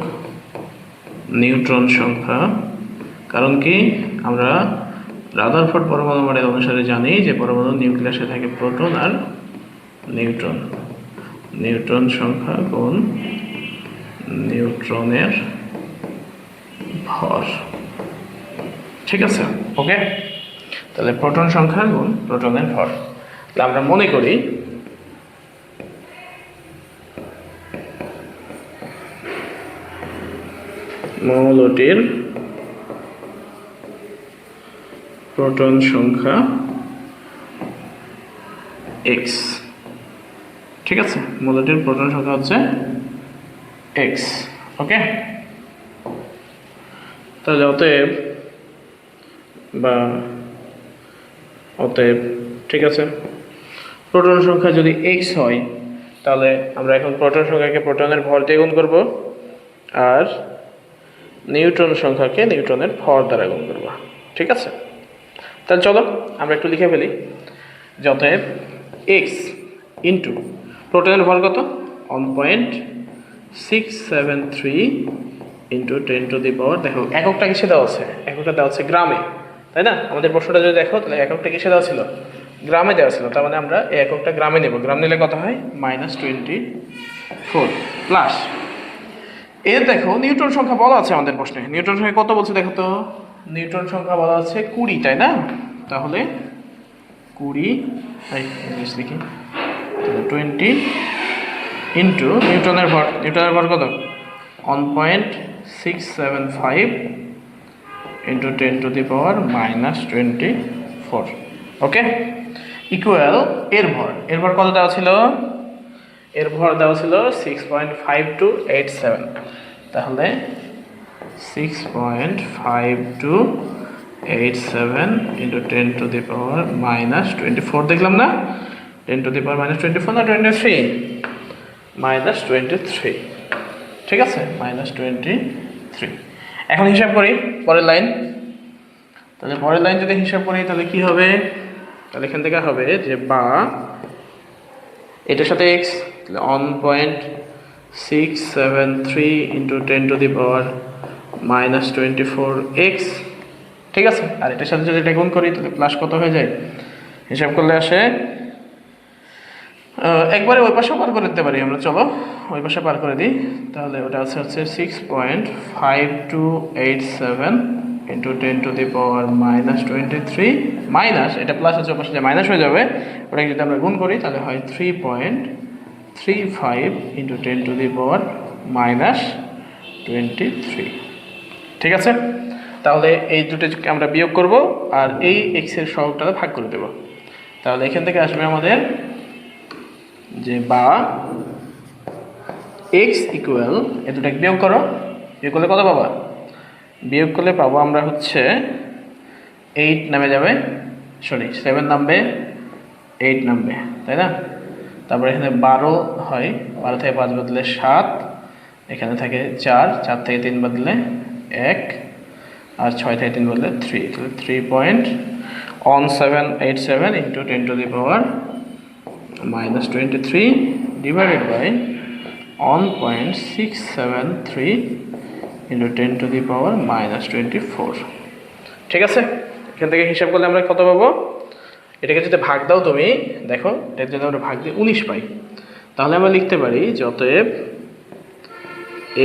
নিউট্রন সংখ্যা। কারণ কি, আমরা রাদারফোর্ড পরমাণু মডেল অনুসারে জানি যে পরমাণু নিউক্লিয়াসে থাকে প্রোটন আর নিউট্রন। নিউট্রন সংখ্যা গুণ নিউট্রনের ভর। ঠিক আছে, ওকে। তাহলে প্রোটন সংখ্যা গুণ প্রোটনের ভর। তাহলে আমরা মনে করি মৌলটির প্রোটন সংখ্যা x। ঠিক আছে, মৌলটির প্রোটন সংখ্যা হচ্ছে x। ওকে, তাহলে অতএব ঠিক আছে, প্রোটন সংখ্যা যদি x হয় তাহলে আমরা এখন প্রোটন সংখ্যাকে প্রোটনের ভর দিয়ে গুণ করব আর নিউট্রন সংখ্যাকে নিউট্রনের ভর দ্বারা গুণ করব। ঠিক আছে, তাহলে চলো আমরা একটু লিখে ফেলি। অতএব x ইন্টু প্রোটনের ভর কত, 1.673 ইন্টু 10⁻, দেখো এককটা কিসে দেওয়া আছে, এককটা দেওয়া আছে গ্রামে, তাই না? আমাদের প্রশ্নটা যদি দেখো তাহলে এককটা কিসে দেওয়া ছিল, গ্রামে দেওয়া ছিল। তার মানে আমরা এই এককটা গ্রামে নেব। গ্রাম নিলে কত হয়, -24 প্লাস এর দেখো নিউট্রন সংখ্যা বলা আছে আমাদের প্রশ্নে। নিউট্রন সংখ্যা কত বলছে দেখো তো, নিউট্রন সংখ্যা বলা আছে 20, তাই না? তাহলে 20 লিখি 20 ইন্টু নিউটনের ভর। নিউটনের ভর কত, 1.675 ইন্টু 10⁻⁻24। ওকে, ইকুয়াল এর ভর। এর ভর কত দেওয়া ছিল, এর ভর দেওয়া ছিল 6.5287। তাহলে 6.5287 ইন্টু 10⁻⁻24 দেখলাম না, 10⁻⁻24 না 23, -23। ঠিক আছে, -23। এখন হিসাব করি পরের লাইন। তাহলে পরের লাইন যদি হিসাব করি তাহলে কি হবে, তাহলে এখান থেকে হবে যে বা এটার সাথে x, তাহলে 1.673 ইন্টু 10⁻⁻24x। ঠিক আছে, আর এটার সাথে যদি এটা গুণ করি তাহলে প্লাস কত হয়ে যায়, হিসাব করলে আসে, একবারে ওই পাশে পার করে দিতে পারি আমরা। চলো ওই পাশে পার করে দিই। তাহলে ওটা আছে হচ্ছে 6.5287 ইন্টু 10⁻⁻23 মাইনাস এটা প্লাস আছে, ওপাশে যে মাইনাস হয়ে যাবে, ওটাকে যদি আমরা গুণ করি তাহলে হয় 3.35 ইন্টু 10⁻⁻23। ঠিক আছে, তাহলে এই দুটো আমরা বিয়োগ করব আর এই x এর সহগটাকে ভাগ করে দেব। তাহলে এখান থেকে আসবে আমাদের যে বা x ইকুয়াল, এ দুটাকে বিয়োগ করো, বিয়োগ করলে কত পাবা, বিয়োগ করলে পাবো আমরা হচ্ছে 8 নামে যাবে, 7 নামবে, 8 নামবে, তাই না? তারপরে এখানে 12 হয়, 12 থেকে 5 বদলে 7, এখানে থাকে 4, 4 থেকে 3 বদলে 1, আর 6 থেকে 3 বদলে 3, তাহলে 3.1787 ইন্টু 10⁻⁻23 ডিভাইডেড বাই 1.673 ইন্টু 10⁻⁻24। ঠিক আছে, এখান থেকে হিসাব করলে আমরা কত পাবো, এটাকে যদি ভাগ দাও তুমি দেখো, এটা যদি আমরা ভাগ দিই 19 পাই, তাহলে আমরা লিখতে পারি অতএব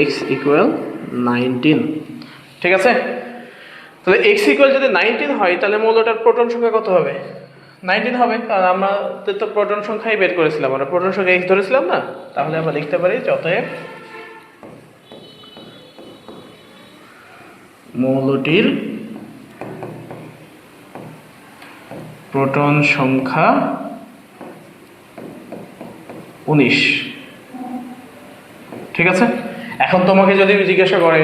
x ইকুয়াল 19। ঠিক আছে, তাহলে x ইকুয়াল যদি 19 হয় তাহলে মৌলটার প্রোটন সংখ্যা কত হবে, 19 হবে। কারণ আমাদের তো প্রোটন সংখ্যাই বের করেছিলাম, আমরা প্রোটন সংখ্যা x ধরেছিলাম না। তাহলে আমরা লিখতে পারি অতএব মৌলটির প্রোটন সংখ্যা 19। ঠিক আছে, এখন তোমাকে যদি জিজ্ঞাসা করে,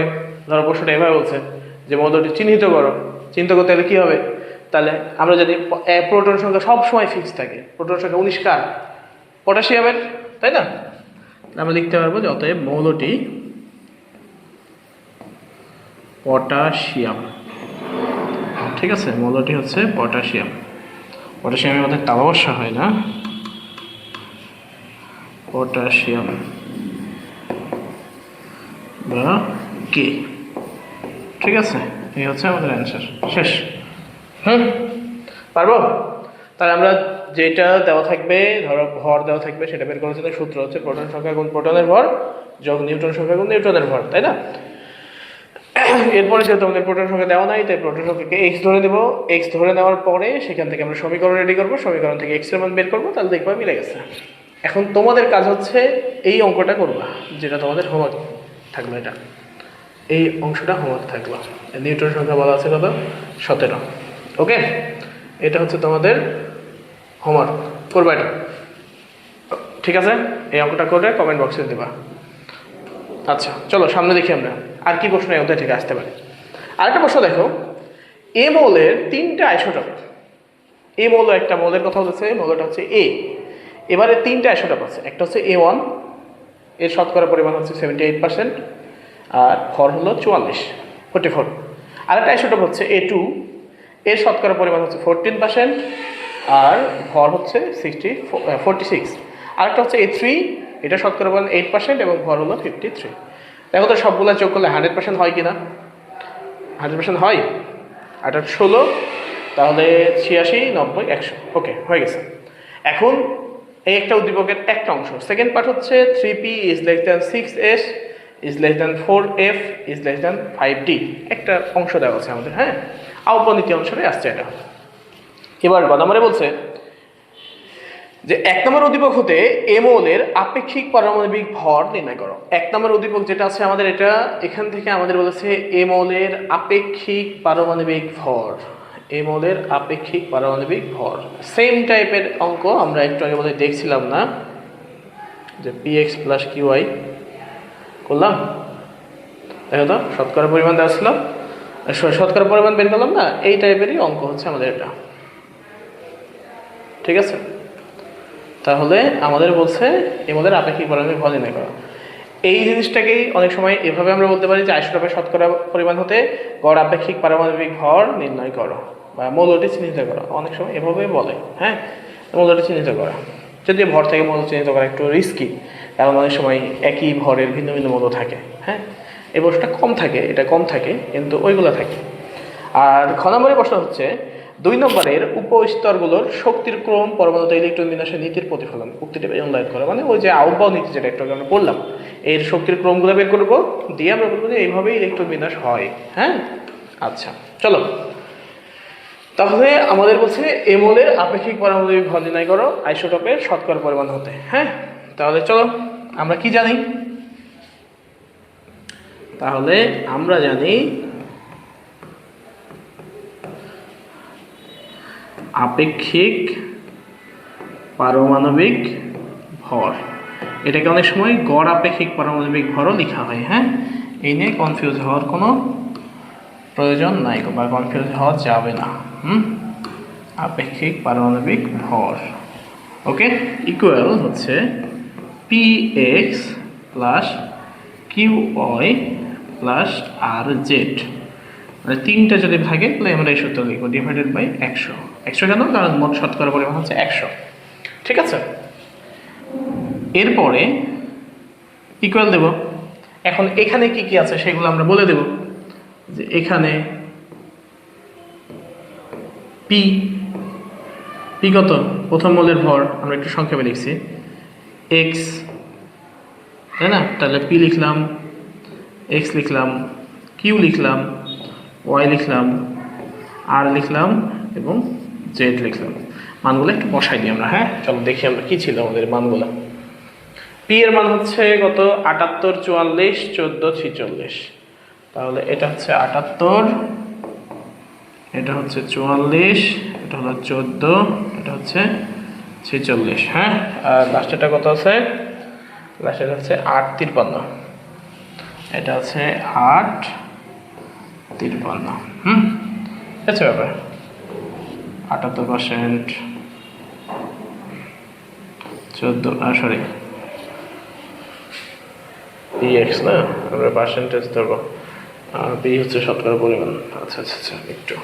ধরো প্রশ্নটা এভাবে বলছে যে মৌলটি চিহ্নিত করো, চিহ্নিত করতে গেলে কি হবে, তাহলে আমরা যদি প্রোটন সংখ্যা সব সময় ফিক্স থাকে, প্রোটন সংখ্যা 19 কার, পটাশিয়ামের, তাই না? আমরা লিখতে পারবো যে অতএব মৌলটি পটাশিয়াম। ঠিক আছে, মৌলটি হচ্ছে পটাশিয়াম। পটাশিয়ামের মধ্যে তালবস্যা হয় না, পটাশিয়াম বা কে। ঠিক আছে, এই হচ্ছে আমাদের অ্যান্সার। শেষ। পারবো? তাহলে আমরা যেটা দেওয়া থাকবে, ধরো ভর দেওয়া থাকবে, সেটা বের করার জন্য সূত্র হচ্ছে প্রোটন সংখ্যা গুণ প্রোটনের ভর যোগ নিউটন সংখ্যা গুণ নিউটনের ভর, তাই না? এরপরে যেহেতু আমাদের প্রোটন সংখ্যা দেওয়া নাই, তাই প্রোটন সংখ্যাকে এক্স ধরে দেবো। এক্স ধরে নেওয়ার পরে সেখান থেকে আমরা সমীকরণ রেডি করবো, সমীকরণ থেকে এক্স এর মান বের করবো, তাহলে দেখবা মিলে গেছে। এখন তোমাদের কাজ হচ্ছে এই অঙ্কটা করবা, যেটা তোমাদের হোমওয়ার্ক থাকলো। এটা এই অংশটা হোমওয়ার্ক থাকলো। নিউটন সংখ্যা বলা আছে কত? 17। ওকে, এটা হচ্ছে তোমাদের হোমওয়ার্ক, করবা এটা। ঠিক আছে, এই অঙ্কটা করে কমেন্ট বক্সে দেবা। আচ্ছা চলো সামনে দেখি আমরা আর কি প্রশ্ন এই অধ্যায় থেকে আসতে পারে। আরেকটা প্রশ্ন দেখো, এ মৌলের 3টা আইসোটোপ। এ মৌল একটা মৌলের কথা বলেছে, মৌলটা হচ্ছে এ। এবারে 3টা আইসোটোপ আছে। একটা হচ্ছে A1, এর শতকরা পরিমাণ হচ্ছে 78%, আর ভর হলো 44। আরেকটা আইসোটোপ হচ্ছে A2, এর শতকরা পরিমাণ হচ্ছে 14%, আর ভর হচ্ছে 46। আরেকটা হচ্ছে A3, এটা শতকরা পরিমাণ 8% এবং ভর হলো 53। দেখো তো সবগুলো যোগ করলে 100% হয় কিনা? 100% হয়। 8 8 16, তাহলে 86 90 100। ওকে, হয়ে গেছে। এখন এই একটা উদ্দীপকের একটা অংশ, সেকেন্ড পার্ট হচ্ছে 3p is less than 6s is less than 4f is less than 5d। একটা অংশ দেওয়া আছে আমাদের, হ্যাঁ, আউপনীতি অনুসারে আসছে এটা। এবার গদামারে বলছে যে 1 নম্বর উদ্দীপক হতে এ মৌলের আপেক্ষিক পারমাণবিক ভর নির্ণয় করো। 1 নম্বর উদ্দীপক যেটা আছে আমাদের, এটা এখান থেকে আমাদের বলেছে এ মৌলের আপেক্ষিক পারমাণবিক ভর। এ মৌলের আপেক্ষিক পারমাণবিক ভর সেম টাইপের অঙ্ক আমরা একটু আগে বোধহয় দেখছিলাম না, যে px প্লাস qy করলাম। দেখো তো শতকরা পরিমাণ দেওয়া ছিল, শতকরা পরিমাণ বের করলাম না, এই টাইপেরই অঙ্ক হচ্ছে আমাদের এটা। ঠিক আছে, তাহলে আমাদের বলছে এমদের আপেক্ষিক পারমাণবিক ভর নির্ণয় করা। এই জিনিসটাকেই অনেক সময় এভাবে আমরা বলতে পারি যে আইসোটোপের শতকরা পরিমাণ হতে গড় আপেক্ষিক পারমাণবিক ভর নির্ণয় করো, বা মৌলটি চিহ্নিত করো। অনেক সময় এভাবে বলে, হ্যাঁ, মৌলটি চিহ্নিত করা। যদিও ভর থেকে মৌল চিহ্নিত করা একটু রিস্কি, কারণ অনেক সময় একই ভরের ভিন্ন ভিন্ন মৌল থাকে। হ্যাঁ, এই প্রশ্নটা কম থাকে, এটা কম থাকে, কিন্তু ওইগুলো থাকে। আর খ নম্বরের প্রশ্ন হচ্ছে 2 নম্বরের উপস্তরগুলোর শক্তির ক্রম পরমাণুতে ইলেকট্রন বিন্যাসের নীতির প্রতিফলন। উক্তিটি মূল্যায়ন করে, মানে ওই যে আহ্বান নীতি যেটা একটু আমরা পড়লাম, এর শক্তির ক্রমগুলো বের করবো, দিয়ে আমরা বলবো যে এইভাবেই ইলেকট্রন বিন্যাস হয়। হ্যাঁ, আচ্ছা চলো, তাহলে আমাদের বলছে এ মৌলের আপেক্ষিক পারমাণবিক ভর নির্ণয় করো আইসোটোপের শতকরা পরিমাণ হতে। হ্যাঁ, তাহলে চলো আমরা কি জানি? তাহলে আমরা জানি আপেক্ষিক পারমাণবিক ভর, এটাকে অনেক সময় গড় আপেক্ষিক পারমাণবিক ভরও লেখা হয়। হ্যাঁ, এই নিয়ে কনফিউজ হওয়ার কোনো প্রয়োজন নাই, বা কনফিউজ হওয়া যাবে না। আপেক্ষিক পারমাণবিক ভর, ওকে, ইকুয়াল হচ্ছে px plus qy plus rz। মানে 3টা যদি ভাগে, তাহলে আমরা এই সূত্র লিখবো ডিভাইডেড বাই 100। 100 কেন? কারণ মোট শতকরা পরিমাণ হচ্ছে 100। ঠিক আছে, এরপরে ইকুয়াল দেব। এখন এখানে কি কি আছে সেগুলো আমরা বলে দেব, যে এখানে পি কত? প্রথম মৌলের ভর আমরা একটু সংক্ষেপে লিখছি এক্স, তাই না? তাহলে পি লিখলাম, এক্স লিখলাম, কিউ লিখলাম, ওয়াই লিখলাম, আর লিখলাম এবং জেড লিখলাম। মানগুলো একটু বসাই দিই আমরা। হ্যাঁ, চলো দেখি আমরা কি ছিল আমাদের মানগুলো। পি এর মান হচ্ছে কত? 78 44 14 46। তাহলে এটা হচ্ছে 78, এটা হচ্ছে 44, এটা হলো 14, এটা হচ্ছে 46। হ্যাঁ, আর লাস্টেরটা কত আছে? লাস্টের হচ্ছে 8 53, এটা হচ্ছে 8 53। আচ্ছা, ব্যাপার 78% 14, সরি px না, আমরা পার্সেন্টেজ ধরবো, আর পি হচ্ছে শতকরা পরিমাণ। আচ্ছা আচ্ছা আচ্ছা, একটু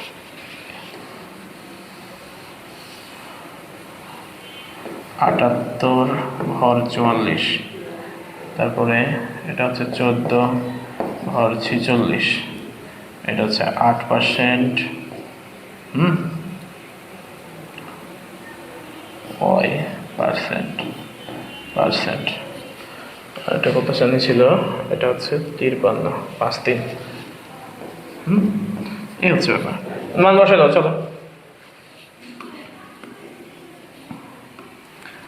78 ভর 44, তারপরে এটা হচ্ছে 14 ভর 46, এটা হচ্ছে 8%, পার্সেন্ট। এটা কত শ্রেণী ছিল? এটা হচ্ছে 53, 5-3। এই হচ্ছে ব্যাপার। মান বসে দাও, চলো।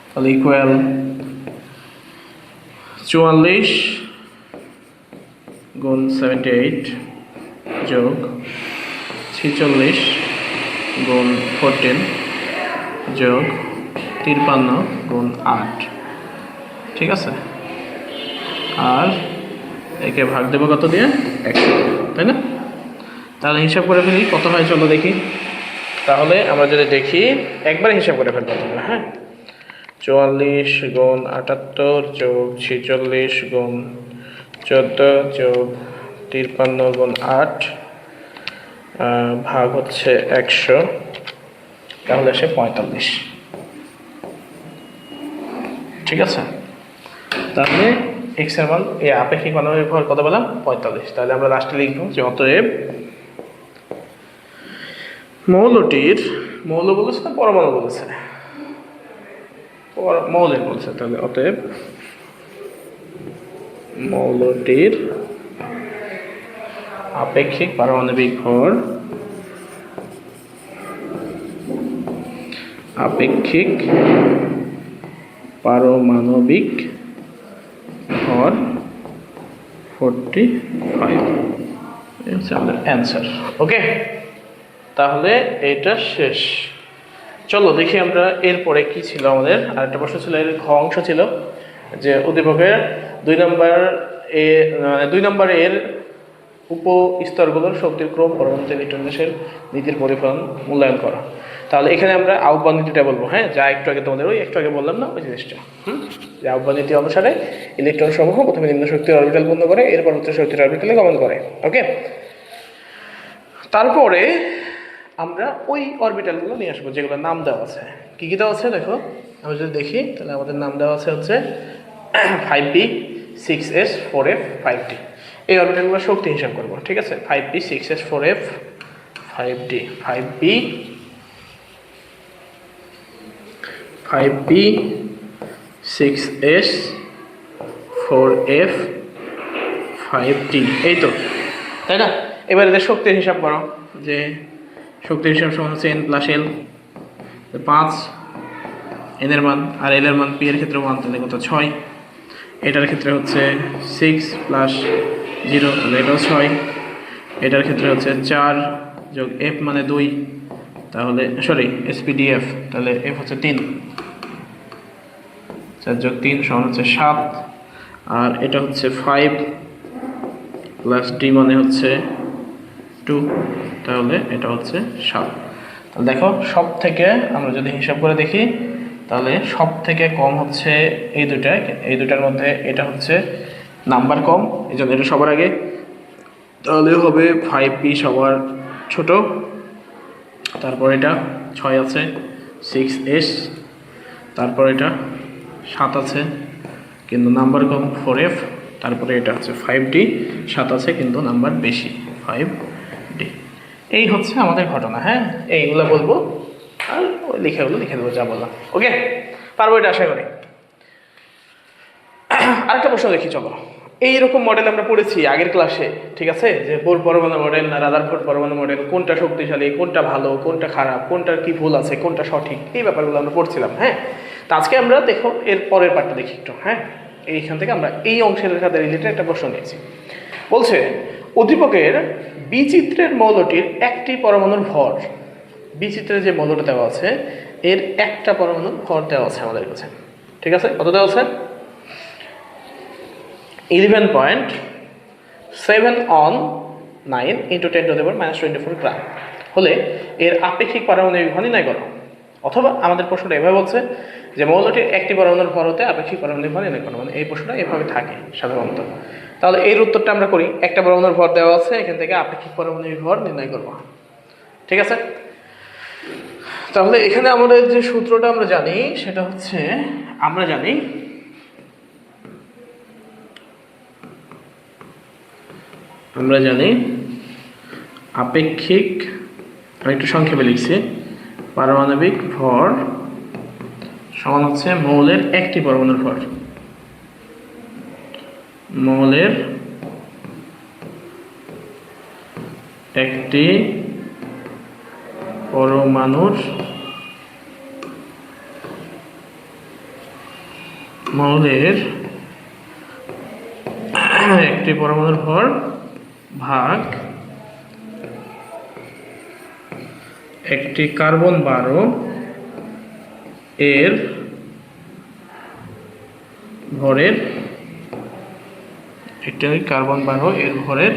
তাহলে ইকুয়াল 44 গুণ 78 যোগ 46 গুণ 14 যোগ 53 গুণ 8, ঠিক আছে? আর একে ভাগ দেবো কত দিয়ে? 100, তাই না? তাহলে হিসাব করে ফেলি কত হয়, চলো দেখি। তাহলে আমরা যদি দেখি একবারে হিসাব করে ফেলবো তোমরা, হ্যাঁ। 44 গুণ 78 যোগ 46 গুণ 14 যোগ 53 গুণ 8 ভাগ হচ্ছে 100, তাহলে সে 45, ঠিক আছে? তাহলে এক্স এর মান এই আপেক্ষিক পারমাণবিক ভর কত বললাম? 45। তাহলে আমরা লাস্টে লিখবো যে অতএব মৌলটির, মৌল বলেছে না পরমাণু বলেছে? মৌলের বলছে। তাহলে অতএব মৌলটির আপেক্ষিক পারমাণবিক ভর, আপেক্ষিক পারমাণবিক ভর 45, এই হচ্ছে আমাদের অ্যান্সার। ওকে, তাহলে এটা শেষ। চলো দেখি আমরা এরপরে কি ছিল আমাদের। আরেকটা প্রশ্ন ছিল, এর ঘ অংশ ছিল যে উদ্দীপকের 2 নম্বর এর উপ স্তরগুলোর শক্তির ক্রম পরবর্তী ইলেকট্রনের নীতির প্রতিফলন মূল্যায়ন করা। তাহলে এখানে আমরা আহ্বান নীতিটা বলবো, হ্যাঁ, যা একটু আগে তোমাদের একটু আগে বললাম না ওই জিনিসটা। যে আহ্বান নীতি অনুসারে ইলেকট্রন সমূহ প্রথমে নিম্ন শক্তির অরবিটাল পূর্ণ করে, এরপর উচ্চ শক্তির অরবিটালে গমন করে। ওকে, তারপরে আমরা ওই অরবিটালগুলো নিয়ে আসবো যেগুলোর নাম দেওয়া আছে। কী কী দেওয়া আছে দেখো, আমরা যদি দেখি তাহলে আমাদের নাম দেওয়া আছে হচ্ছে 5p 6s 4f 5d। এই অরবিটালগুলোর শক্তি হিসাব করবো, ঠিক আছে? 5p 6s 4f 5d, 5p 6s 4f 5d, এই তো, তাই না? এবার এদের শক্তির হিসাব করো, যে শক্তির হিসাব সমান হচ্ছে n প্লাস l, 5 n এর মান, আর l এর মান p এর ক্ষেত্রে 1, তাহলে কত? 6। এটার ক্ষেত্রে হচ্ছে 6 প্লাস 0, তাহলে এটাও 6। এটার ক্ষেত্রে হচ্ছে 4 যোগ f মানে 2, তাহলে সরি spdf, তাহলে f হচ্ছে 3, 4 যোগ 3 সমান হচ্ছে 7। আর এটা হচ্ছে 5 প্লাস d মানে হচ্ছে 2, তাহলে এটা হচ্ছে 7। তাহলে দেখো সব থেকে আমরা যদি হিসাব করে দেখি তাহলে সব থেকে কম হচ্ছে এই দুটার মধ্যে এটা হচ্ছে নাম্বার কম, এই জন্য এটা সবার আগে। তাহলে হবে 5p সবার ছোট, তারপর এটা 6 আছে, 6s, তারপর এটা 7 আছে কিন্তু নাম্বার কম 4f, তারপরে এটা হচ্ছে 5d, 7 আছে কিন্তু নাম্বার বেশি 5d। এই হচ্ছে আমাদের ঘটনা, হ্যাঁ। এইগুলো বলবো আর ওই লেখাগুলো লিখে দেবো যা বললাম। ওকে, পারবো এটা আশা করি। আরেকটা প্রশ্ন দেখি, চলো। এইরকম মডেল আমরা পড়েছি আগের ক্লাসে, ঠিক আছে? যে বোর পরমাণু মডেল না রাদারফোর্ড পরমাণু মডেল, কোনটা শক্তিশালী, কোনটা ভালো, কোনটা খারাপ, কোনটার কি ভুল আছে, কোনটা সঠিক, এই ব্যাপারগুলো আমরা পড়ছিলাম, হ্যাঁ। তো আজকে আমরা দেখো এর পরের পার্টটা দেখি একটু, হ্যাঁ। এইখান থেকে আমরা এই অংশের সাথে রিলেটেড একটা প্রশ্ন নিয়েছি। বলছে উদ্দীপকের বিচিত্রের মৌলটির একটি পরমাণুর ভর, বিচিত্রের যে মৌলটা দেওয়া আছে এর একটা পরমাণুর ভর দেওয়া আছে আমাদের কাছে, ঠিক আছে? কত দেওয়া আছে? 11.7 on 9 into 10 to the power -24 গ্রাম হলে এর আপেক্ষিক পারমাণবিক ভর নির্ণয় করো। অথবা আমাদের প্রশ্নটা এভাবে বলছে যে মৌলটির একটি পরমাণুর ভর হতে আপেক্ষিক পারমাণবিক ভর নির্ণয় করো, মানে এই প্রশ্নটা এভাবে থাকে সাধারণত। তাহলে এর উত্তরটা আমরা করি, একটা পরমাণুর ভর দেওয়া আছে, এখান থেকে আপেক্ষিক পারমাণবিক ভর নির্ণয় করব, ঠিক আছে? তাহলে এখানে আমাদের যে সূত্রটা আমরা জানি সেটা হচ্ছে আমরা জানি আপেক্ষিক, আমি একটু সংক্ষেপে লিখছি, পারমাণবিক ভর সমান হচ্ছে মৌলের একটি পরমাণুর ভর। মৌলের একটি পরমাণুর ভর ভাগ একটি কার্বন 12 এর ভরের, একটি কার্বন 12 এর ভরের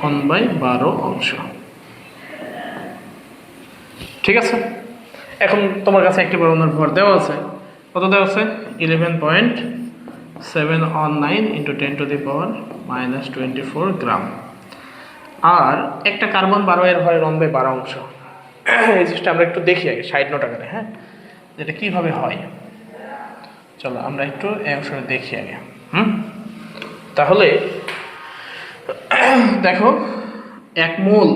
1/12 অংশ। ঠিক আছে, এখন তোমার কাছে একটি পরমাণুর ভর দেওয়া আছে, কত দেওয়া আছে? 11.719 × 10⁻⁻24 গ্রাম। আর একটা কার্বন 12 এর ভরের 1/12 অংশ। এই জিনিসটা আমরা একটু দেখি আগে 60 নোট আকারে, হ্যাঁ, যেটা কিভাবে হয়। চলো আমরা একটু এই অংশটা দেখি আগে। তাহলে দেখো, 1 মোল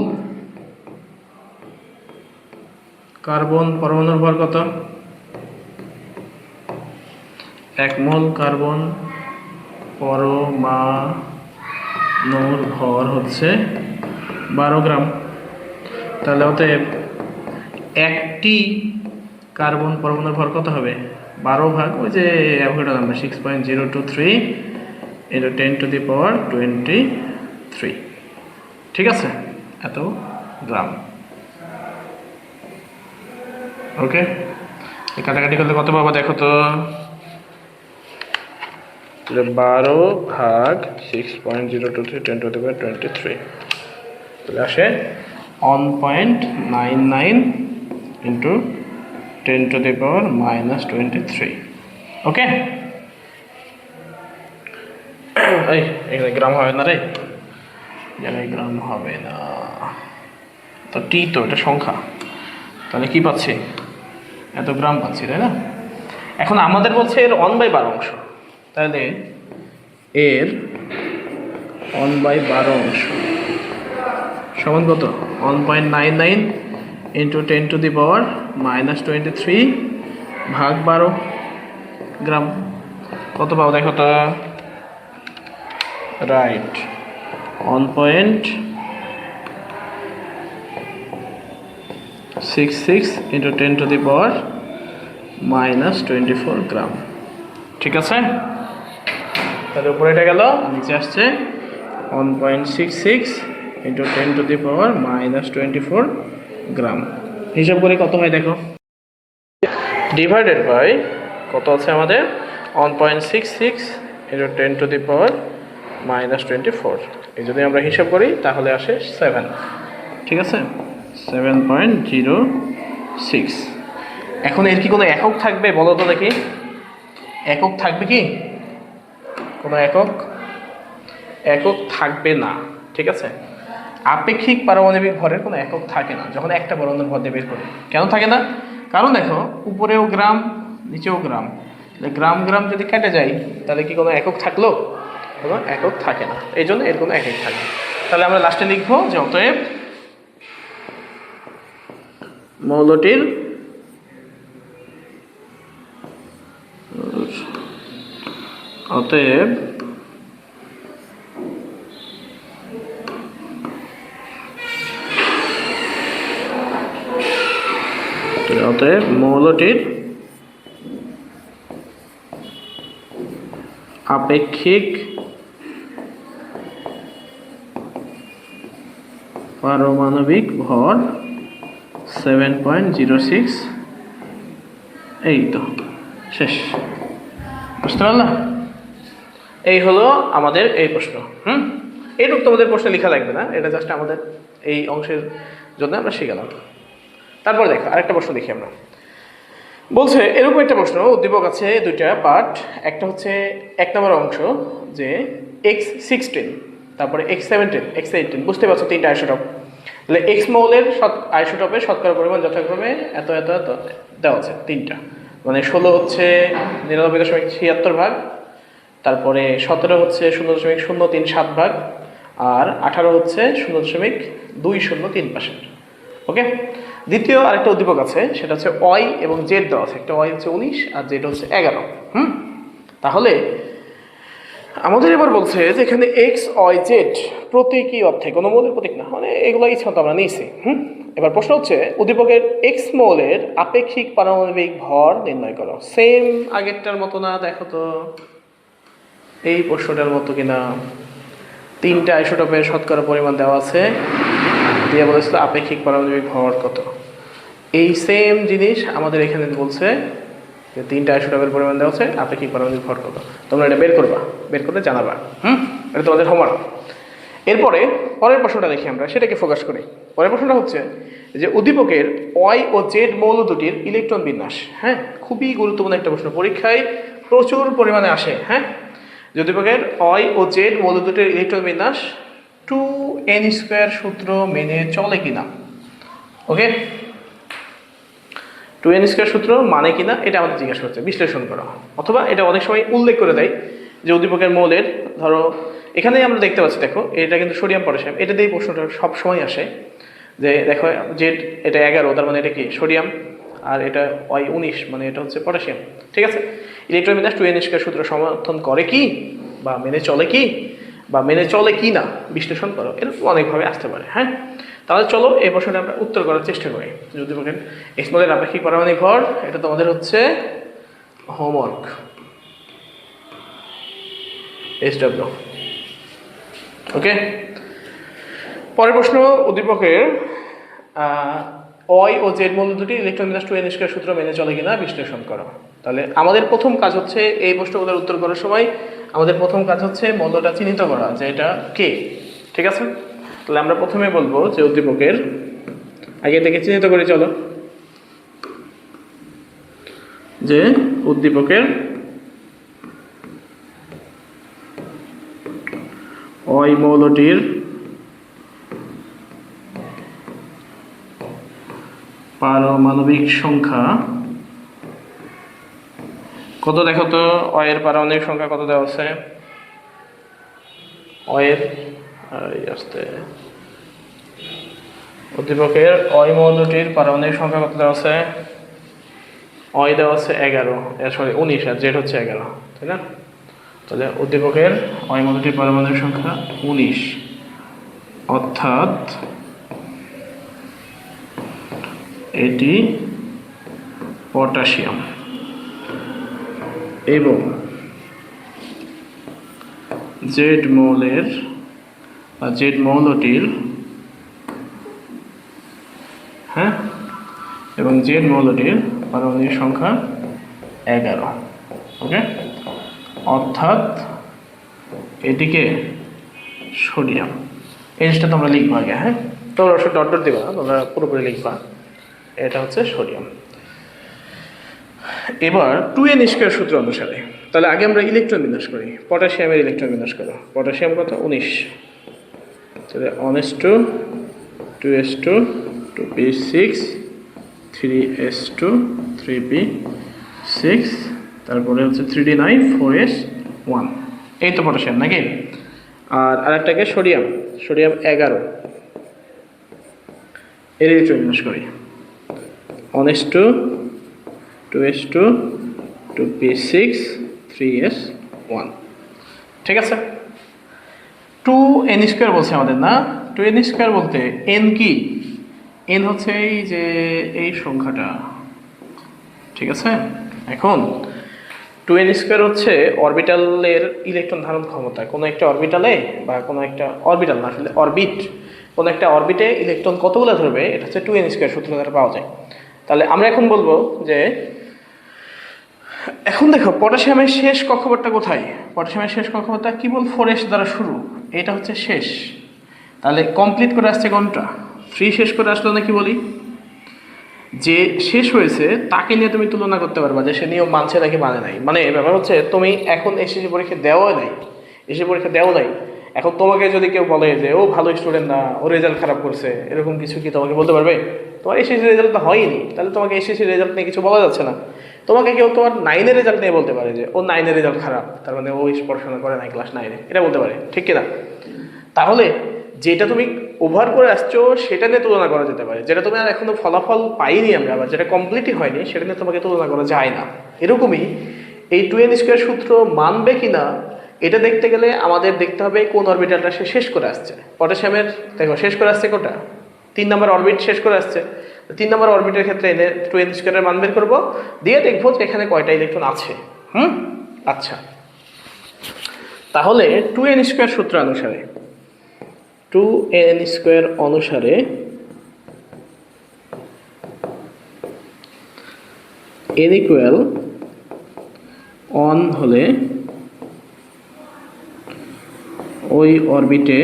কার্বন পরমাণুর ভর কত? 1 মোল কার্বন পরমাণুর ভর হচ্ছে 12 গ্রাম। তাহলে অতএব একটি কার্বন পরমাণুর ভর কত হবে? 12 ভাগ ওই যে অ্যাভোগাড্রো নাম্বার 6.023 × 10⁻23। ঠিক আছে, এত গ্রাম। ওকে, কাটাকাটি করলে কত পাবো দেখো তো? 12 ভাগ 6.023 10⁻23, তাহলে আসে 1.99 × 10⁻23। ওকে, এখানে গ্রাম হবে না রে, জায়গায় গ্রাম হবে না তো, টি তো এটা সংখ্যা, তাহলে কি পাচ্ছি? এত গ্রাম পাচ্ছি, তাই না? এখন আমাদের বলছে এর 1/12 অংশ, তাহলে এর 1/12 অংশ সমান কত? 1.99 × 10⁻⁻23 ভাগ 12 গ্রাম। কত পাবো দেখো তো? রাইট, 1.66 × 10⁻⁻24 গ্রাম। ঠিক আছে, তাহলে উপরে এটা গেল, নিচে আসছে 1.66 × 10⁻⁻24 গ্রাম। হিসাব করে কত হয় দেখো, ডিভাইডেড বাই কত আছে আমাদের? 1.66 × 10⁻⁻24। এই যদি আমরা হিসাব করি তাহলে আসে 7। ঠিক আছে, 7.06। এখন এর কি কোনো একক থাকবে বলো তো দেখি? একক থাকবে কি? কোনো একক থাকবে না। ঠিক আছে, আপেক্ষিক পারমাণবিক ভরের কোনো একক থাকে না যখন একটা পরমাণুর ভর দিয়ে বের করি। কেন থাকে না? কারণ দেখো, উপরেও গ্রাম নিচেও গ্রাম, গ্রাম গ্রাম যদি কেটে যায় তাহলে কি কোনো একক থাকলো? কোনো একক থাকে না, এই জন্য এর কোনো একক থাকে। তাহলে আমরা লাস্টে লিখবো যে অতএব মৌলটির মৌলটির আপেক্ষিক পারমাণবিক ভর 7.06। এই তো শেষ, বুঝতে পারলাম? এই হলো আমাদের এই প্রশ্ন। এইটুকু তোমাদের প্রশ্নে লেখা লাগবে না, এটা জাস্ট আমাদের এই অংশের জন্য আমরা শিখালাম। তারপর দেখো আরেকটা প্রশ্ন দেখি আমরা। বলছে এরকম একটা প্রশ্ন, উদ্দীপক আছে দুইটা পার্ট। একটা হচ্ছে 1 নম্বর অংশ যে x16, তারপরে x17, x18, বুঝতে পারছো তিনটা আইসোটপ। তাহলে এক্স মৌলের আইসোটোপের শতকরা পরিমাণ যথাক্রমে এত এত এত দেওয়া আছে তিনটা, মানে 16 হচ্ছে 99.76 ভাগ, তারপরে 17 হচ্ছে 0.037 ভাগ, আর 18 হচ্ছে 0.2035%। ওকে, দ্বিতীয় আরেকটা উদ্দীপক আছে, সেটা হচ্ছে ওয়াই এবং জেড দেওয়া আছে। একটা ওয়াই হচ্ছে 19 আর জেড হচ্ছে 11। তাহলে আমাদের এবার বলছে যে এখানে এক্স ওয়াই জেড প্রতীকী অর্থে কোনো মৌলের প্রতীক না, মানে এগুলো ইচ্ছা মতো আমরা নিয়েছি। এবার প্রশ্ন হচ্ছে উদ্দীপকের এক্স মৌলের আপেক্ষিক পারমাণবিক ভর নির্ণয় করো। সেম আগেরটার মতো না? দেখো তো এই প্রশ্নটার মতো কিনা। তিনটা আইসোটোপের শতকরা পরিমাণ দেওয়া আছে, দিয়ে বলেছিল আপেক্ষিক পারমাণবিক ভর কত। এই সেম জিনিস আমাদের এখানে বলছে যে তিনটা আইসোটোপের পরিমাণ দেওয়া আছে, আপেক্ষিক পারমাণবিক ভর কত। তোমরা এটা বের করবা, বের করলে জানাবা। এটা তোমাদের হোমওয়ার্ক। এরপরে পরের প্রশ্নটা দেখি আমরা, সেটাকে ফোকাস করি। পরের প্রশ্নটা হচ্ছে যে উদ্দীপকের ওয়াই ও জেড মৌল দুটির ইলেকট্রন বিন্যাস। হ্যাঁ, খুবই গুরুত্বপূর্ণ একটা প্রশ্ন, পরীক্ষায় প্রচুর পরিমাণে আসে। হ্যাঁ, উদ্দীপকের ওয়াই ও জেড মৌল দুটির ইলেকট্রন বিন্যাস 2n² সূত্র মেনে চলে কিনা। ওকে, 2n² সূত্র মানে কিনা এটা আমাদের জিজ্ঞাসা করছে, বিশ্লেষণ করা। অথবা এটা অনেক সময় উল্লেখ করে দেয় যে উদ্দীপকের মৌলের, ধরো এখানেই আমরা দেখতে পাচ্ছি, দেখো এটা কিন্তু সোডিয়াম পটাশিয়াম, এটা দিয়ে প্রশ্নটা সব সময় আসে যে দেখো জেড এটা 11, তার মানে এটা কি সোডিয়াম, আর এটা ওয়াই 19, মানে এটা হচ্ছে পটাশিয়াম। ঠিক আছে, ইলেকট্রন বিন্যাস 2n² সূত্র সমর্থন করে কি, বা মেনে চলে কি, বা মেনে চলে কি না, বিশ্লেষণ করো। এরকম অনেকভাবে আসতে পারে। হ্যাঁ, তাহলে চলো এই প্রশ্নটা আমরা উত্তর করার চেষ্টা করি। যদি বলেন এক্স মৌলের আপেক্ষিক পারমাণবিক ভর, এটা তোমাদের হচ্ছে হোমওয়ার্ক, SW। ওকে, পরের প্রশ্ন, উদ্দীপকের ওয়াই ও জেড মৌল দুটি ইলেকট্রন বিন্যাস 2n² সূত্র মেনে চলে কিনা বিশ্লেষণ করো। তাহলে আমাদের প্রথম কাজ হচ্ছে এই প্রশ্নগুলোর উত্তর করার সময় আমাদের প্রথম কাজ হচ্ছে মৌলটা চিহ্নিত করা যে এটা কে। ঠিক আছে, তাহলে আমরা প্রথমে বলবো যে উদ্দীপকের, আগে থেকে চিহ্নিত করে চলো, যে উদ্দীপকের ওয়াই মৌলটির পারমাণবিক সংখ্যা কত। দেখো তো ওয়ের পারমাণবিক সংখ্যা কত দেওয়া আছে। ওয়ের আসতে উদ্দীপকের ওই মৌলটির পারমাণবিক সংখ্যা কত দেওয়া আছে। ওই দেওয়া আছে 11, সরি 19, আর জেড হচ্ছে 11, তাই না? তাহলে উদ্দীপকের ওই মৌলটির পারমাণবিক সংখ্যা 19, অর্থাৎ এটি পটাশিয়াম, এবং জেড মৌলের বা জেড মৌলটির, হ্যাঁ, এবং জেড মৌলটির পারমাণবিক সংখ্যা 11। ওকে, অর্থাৎ এটিকে সোডিয়াম। এই জিনিসটা তোমরা লিখবা আগে। হ্যাঁ, তোমরা অবশ্যই ডট ডট দিবা না, তোমরা পুরোপুরি লিখবা এটা হচ্ছে সোডিয়াম। এবার 2n² সূত্র অনুসারে, তাহলে আগে আমরা ইলেকট্রন বিন্যাস করি। পটাশিয়ামের ইলেকট্রন বিন্যাস করো। পটাশিয়াম কত? 19। তাহলে 1s2 2s2 2p6 3s2 3p6, তারপরে হচ্ছে 3d9 4s1। এই তো পটাশিয়াম নাকি। আর আরেকটাকে সোডিয়াম, সোডিয়াম 11, এর ইলেকট্রন বিন্যাস করি। 1s2 2s2 2p6 3s1। ঠিক আছে, 2n² বলছে আমাদের না। 2n² বলতে n কি? n হচ্ছে এই যে এই সংখ্যাটা। ঠিক আছে, এখন 2n² হচ্ছে অরবিটালের ইলেকট্রন ধারণ ক্ষমতা। কোনো একটা অরবিটালে, বা কোনো একটা অরবিটাল না, আসলে অরবিট, কোনো একটা অরবিটে ইলেকট্রন কতগুলো ধরবে, এটা হচ্ছে 2n² সূত্র দ্বারা পাওয়া যায়। তাহলে আমরা এখন বলবো যে, এখন দেখো পটাশিয়ামের শেষ কক্ষপথটা কোথায়। পটাশিয়ামের শেষ কক্ষপথটা কেবল 4s দ্বারা শুরু, এটা হচ্ছে শেষ। তাহলে কমপ্লিট করে আসছে কোনটা? 3 শেষ করে আসলো নাকি বলি, যে শেষ হয়েছে তাকে নিয়ে তুমি তুলনা করতে পারবা যে সে নিয়ম মানছে নাকি মানে নাই। মানে ব্যাপার হচ্ছে তুমি এখন এসএসসি পরীক্ষা দেওয়া নাই, এসএসসি পরীক্ষা দেওয়া নাই, এখন তোমাকে যদি কেউ বলে যে ও ভালো স্টুডেন্ট না, ও রেজাল্ট খারাপ করছে, এরকম কিছু কি তোমাকে বলতে পারবে? তোমার এসএসসি রেজাল্ট তো হয়নি, তাহলে তোমাকে এসএসসি রেজাল্ট নিয়ে কিছু বলা যাচ্ছে না। তোমাকে কেউ তোমার 9-এর রেজাল্ট নিয়ে বলতে পারে যে ও 9-এর রেজাল্ট খারাপ, তার মানে ও পড়াশোনা করে নাই ক্লাস 9-এ, এটা বলতে পারে, ঠিক কিনা? তাহলে যেটা তুমি ওভার করে আসছো সেটা নিয়ে তুলনা করা যেতে পারে, যেটা তুমি আর এখনো ফলাফল পাইনি আমরা, বা যেটা কমপ্লিটই হয়নি সেটা নিয়ে তোমাকে তুলনা করা যায় না। এরকমই এই 2n² সূত্র মানবে কিনা এটা দেখতে গেলে আমাদের দেখতে হবে কোন অরবিটালটা সে শেষ করে আসছে। পটাশিয়ামের দেখো শেষ করে আসছে কোনটা, 3 নম্বর অরবিট শেষ করে আসছে। 3 নম্বর অরবিটের ক্ষেত্রে এনে 2n² এর মান বের করবো, দিয়ে দেখবো যে এখানে কয়টা ইলেকট্রন আছে। আচ্ছা, তাহলে 2n² সূত্র অনুসারে 2n² অনুসারে n ইকুয়াল 1 হলে ওই অরবিটে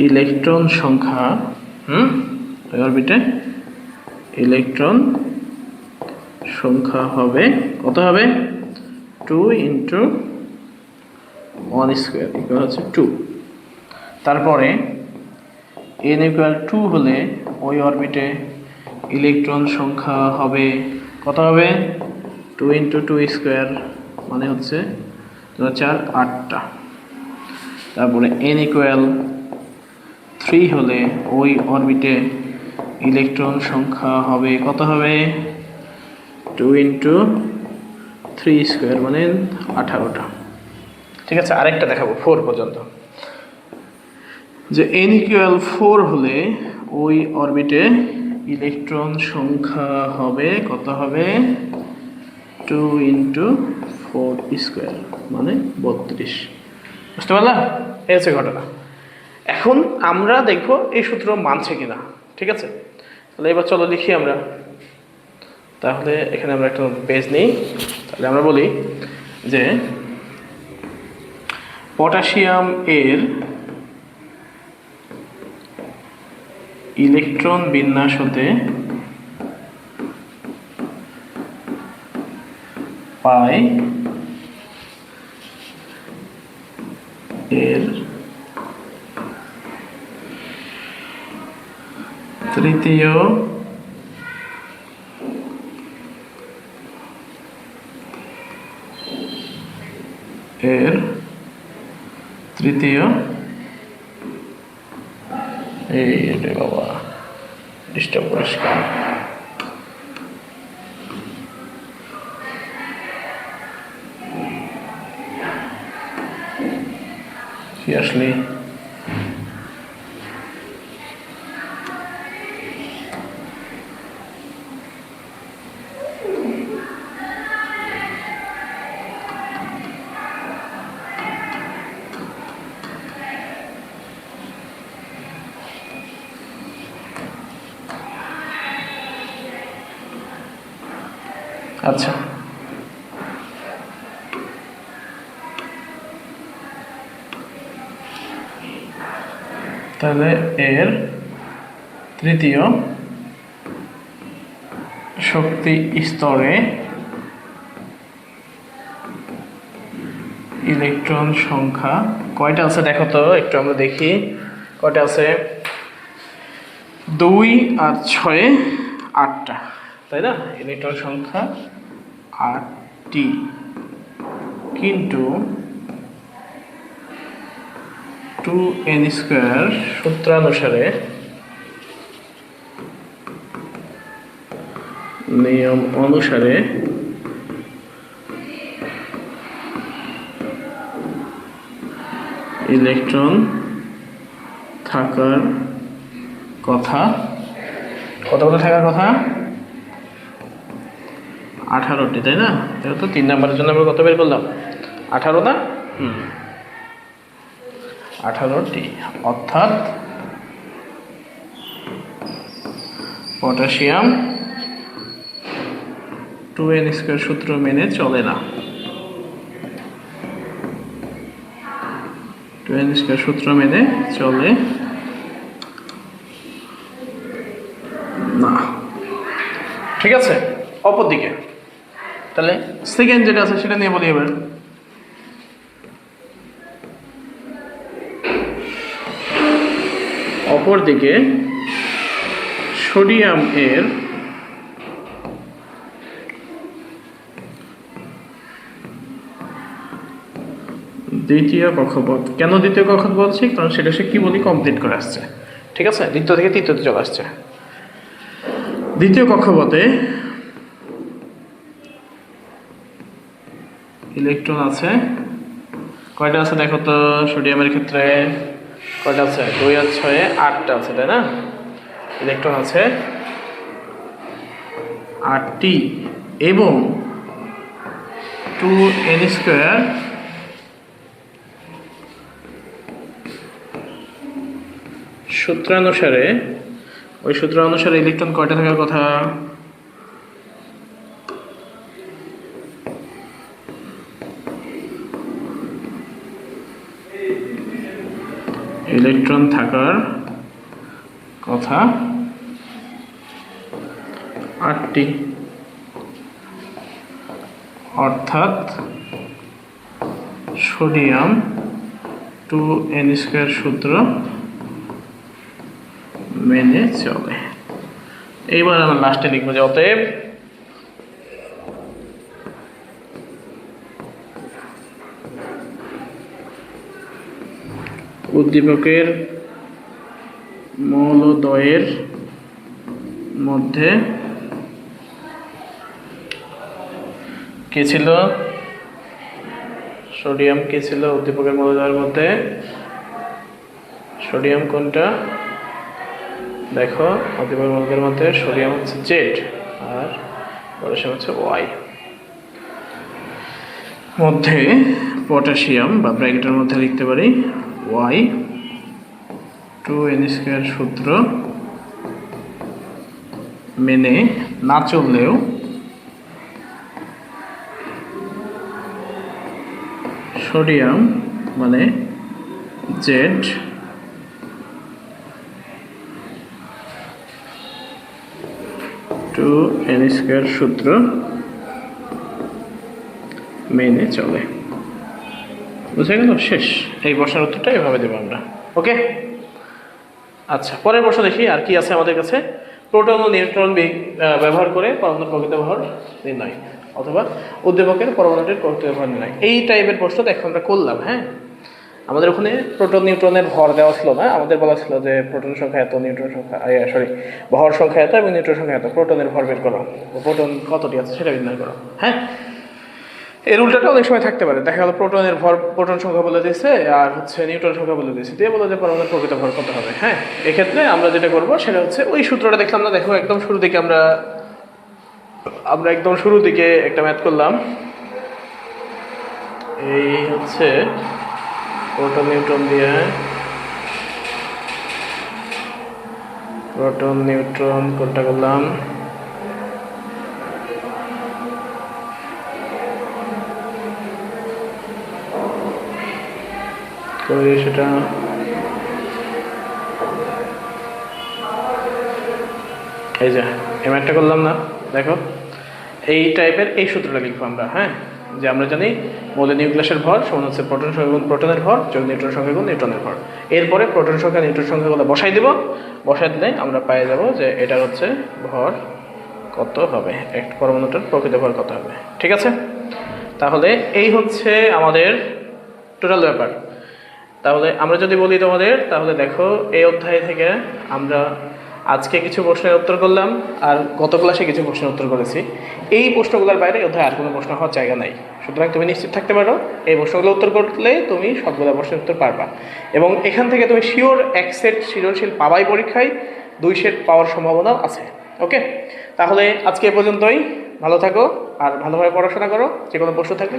ইলেকট্রন সংখ্যা ওই অরবিটে ইলেকট্রন সংখ্যা হবে কত হবে? 2 × 1² ইকুয়াল হচ্ছে 2। তারপরে n ইকুয়াল 2 হলে ওই অরবিটে ইলেকট্রন সংখ্যা হবে কত হবে? 2 × 2² মানে হচ্ছে 4 8টা। তারপরে n ইকুয়াল 3 হলে ওই অরবিটে ইলেকট্রন সংখ্যা হবে কত হবে? 2 × 3² মানে 18টা। ঠিক আছে, আরেকটা দেখাবো 4 পর্যন্ত, যে n ইকুয়াল 4 হলে ওই অরবিটে ইলেকট্রন সংখ্যা হবে কত হবে? 2 × 4² মানে 32। বুঝতে পারলাম? এই হচ্ছে ঘটনা। এখন আমরা দেখবো এই সূত্র মানছে কিনা। ঠিক আছে, তাহলে এবার চলো লিখি আমরা। তাহলে এখানে আমরা একটা পেজ নিই। তাহলে আমরা বলি যে পটাশিয়াম এর ইলেকট্রন বিন্যাস হতে পাই এর তৃতীয় এই বাবা ডিস্টার্ব করিস কেন? সিরিয়াসলি আচ্ছা, তাহলে এর তৃতীয় শক্তি স্তরে ইলেকট্রন সংখ্যা কয়টা আছে দেখো তো একটু, আমরা দেখি কয়টা আছে। 2 আর 6 8টা, তাই না? ইলেকট্রন সংখ্যা 8টি, কিন্তু 2n² সূত্রানুসারে নিয়ম অনুসারে ইলেকট্রন থাকার কথা, কতগুলো থাকার কথা? 18টি, তাই না? তো 3 নম্বরের জন্য আমরা কত বের করলাম? 18 না? 18টি, অর্থাৎ পটাশিয়াম 2n² সূত্র মেনে চলে না। 2n² সূত্র মেনে চলে না। ঠিক আছে, অপরদিকে তাহলে সেকেন্ড যেটা আছে সেটা নিয়ে বলি এবার। অপরদিকে সোডিয়াম এর দ্বিতীয় কক্ষপথ। কেন দ্বিতীয় কক্ষপথ বলছি? কারণ সেটা সে কি বলি কমপ্লিট করে আসছে। ঠিক আছে, দ্বিতীয় থেকে তৃতীয়তে চলে আসছে। দ্বিতীয় কক্ষপথে ইলেকট্রন আছে কয়টা আছে দেখো তো? সোডিয়ামের ক্ষেত্রে কয়টা আছে? 2 আর 6 8টা আছে, তাই না? ইলেকট্রন আছে 8টি এবং 2n² সূত্রানুসারে, ওই সূত্র অনুসারে ইলেকট্রন কয়টা থাকার কথা? ইলেকট্রন থাকার কথা 8টি, অর্থাৎ সোডিয়াম 2n² সূত্র মেনে চলে। এইবার আমরা লাস্টে লিখবো যে অতএব উদ্দীপকের মৌলদ্বয়ের মধ্যে কে ছিল? সোডিয়াম কে ছিল উদ্দীপকের মৌলদ্বয়ের মধ্যে? সোডিয়াম কোনটা দেখো? উদ্দীপকের মৌলদ্বয়ের মধ্যে সোডিয়াম হচ্ছে Z আর পটাশিয়াম হচ্ছে Y। মধ্যে পটাশিয়াম বা ব্র্যাকেটের মধ্যে লিখতে পারি Y 2n² সূত্র মেনে না চললেও সোডিয়াম মানে Z 2n² সূত্র মেনে চলে। বুঝে গেল? শেষ। এই প্রশ্নের উত্তরটা এভাবে দেবো আমরা। ওকে, আচ্ছা পরের প্রশ্ন দেখি আর কি আছে আমাদের কাছে। প্রোটন ও নিউট্রন ব্যবহার করে পরমাণুর প্রকৃত ভর নির্ণয়, অথবা উদ্দীপকের পরমাণুটির প্রকৃত ভর নির্ণয়। এই টাইপের প্রশ্ন দেখো আমরা করলাম। হ্যাঁ, আমাদের ওখানে প্রোটন নিউট্রনের ভর দেওয়া ছিল না, আমাদের বলা ছিল যে প্রোটন সংখ্যা এত, নিউট্রন সংখ্যা ভর সংখ্যা এত এবং নিউট্রন সংখ্যা এত, প্রোটনের ভর বের করো, প্রোটন কতটি আছে সেটা নির্ণয় করো। হ্যাঁ, এর উল্টাটা অনেক সময় থাকতে পারে, দেখা গেল প্রোটনের ভর, প্রোটন সংখ্যা বলে দিয়েছে আর হচ্ছে নিউট্রন সংখ্যা বলে দিয়েছে, দিয়ে বলে যে পরমাণুর প্রকৃত ভর কত হবে। হ্যাঁ, এক্ষেত্রে আমরা যেটা করবো সেটা হচ্ছে ওই সূত্রটা দেখলাম না, দেখো একদম শুরু দিকে আমরা একদম শুরু দিকে একটা ম্যাথ করলাম। এই হচ্ছে প্রোটন নিউট্রন দিয়ে, প্রোটন নিউট্রন কোনটা করলাম? করি সেটা এই যে এই ম্যাথটা করলাম না, দেখো এই টাইপের এই সূত্রটা লিখবো আমরা। হ্যাঁ, যে আমরা জানি মৌলের নিউক্লিয়াসের ভর সমান হচ্ছে প্রোটন সংখ্যা গুণ প্রোটনের ভর যোগ নিউট্রন সংখ্যা গুণ নিউট্রনের ভর। এরপরে প্রোটন সংখ্যা নিউট্রন সংখ্যাগুলো বসাই দিব, বসাই দিলে আমরা পেয়ে যাব যে এটা হচ্ছে ভর কত হবে, একটা পরমাণুটার প্রকৃত ভর কত হবে। ঠিক আছে, তাহলে এই হচ্ছে আমাদের টোটাল ব্যাপার। তাহলে আমরা যদি বলি তোমাদের, তাহলে দেখো এই অধ্যায় থেকে আমরা আজকে কিছু প্রশ্নের উত্তর করলাম আর গত ক্লাসে কিছু প্রশ্নের উত্তর করেছি। এই প্রশ্নগুলোর বাইরে অধ্যায় আর কোনো প্রশ্ন হওয়ার জায়গা নাই। সুতরাং তুমি নিশ্চিত থাকতে পারো এই প্রশ্নগুলো উত্তর করলে তুমি সবগুলো প্রশ্নের উত্তর পারবা, এবং এখান থেকে তুমি শিওর 1 সেট সৃজনশীল পাবাই পরীক্ষায়, 2 সেট পাওয়ার সম্ভাবনাও আছে। ওকে, তাহলে আজকে এ পর্যন্তই। ভালো থাকো আর ভালোভাবে পড়াশোনা করো। যে কোনো প্রশ্ন থাকলে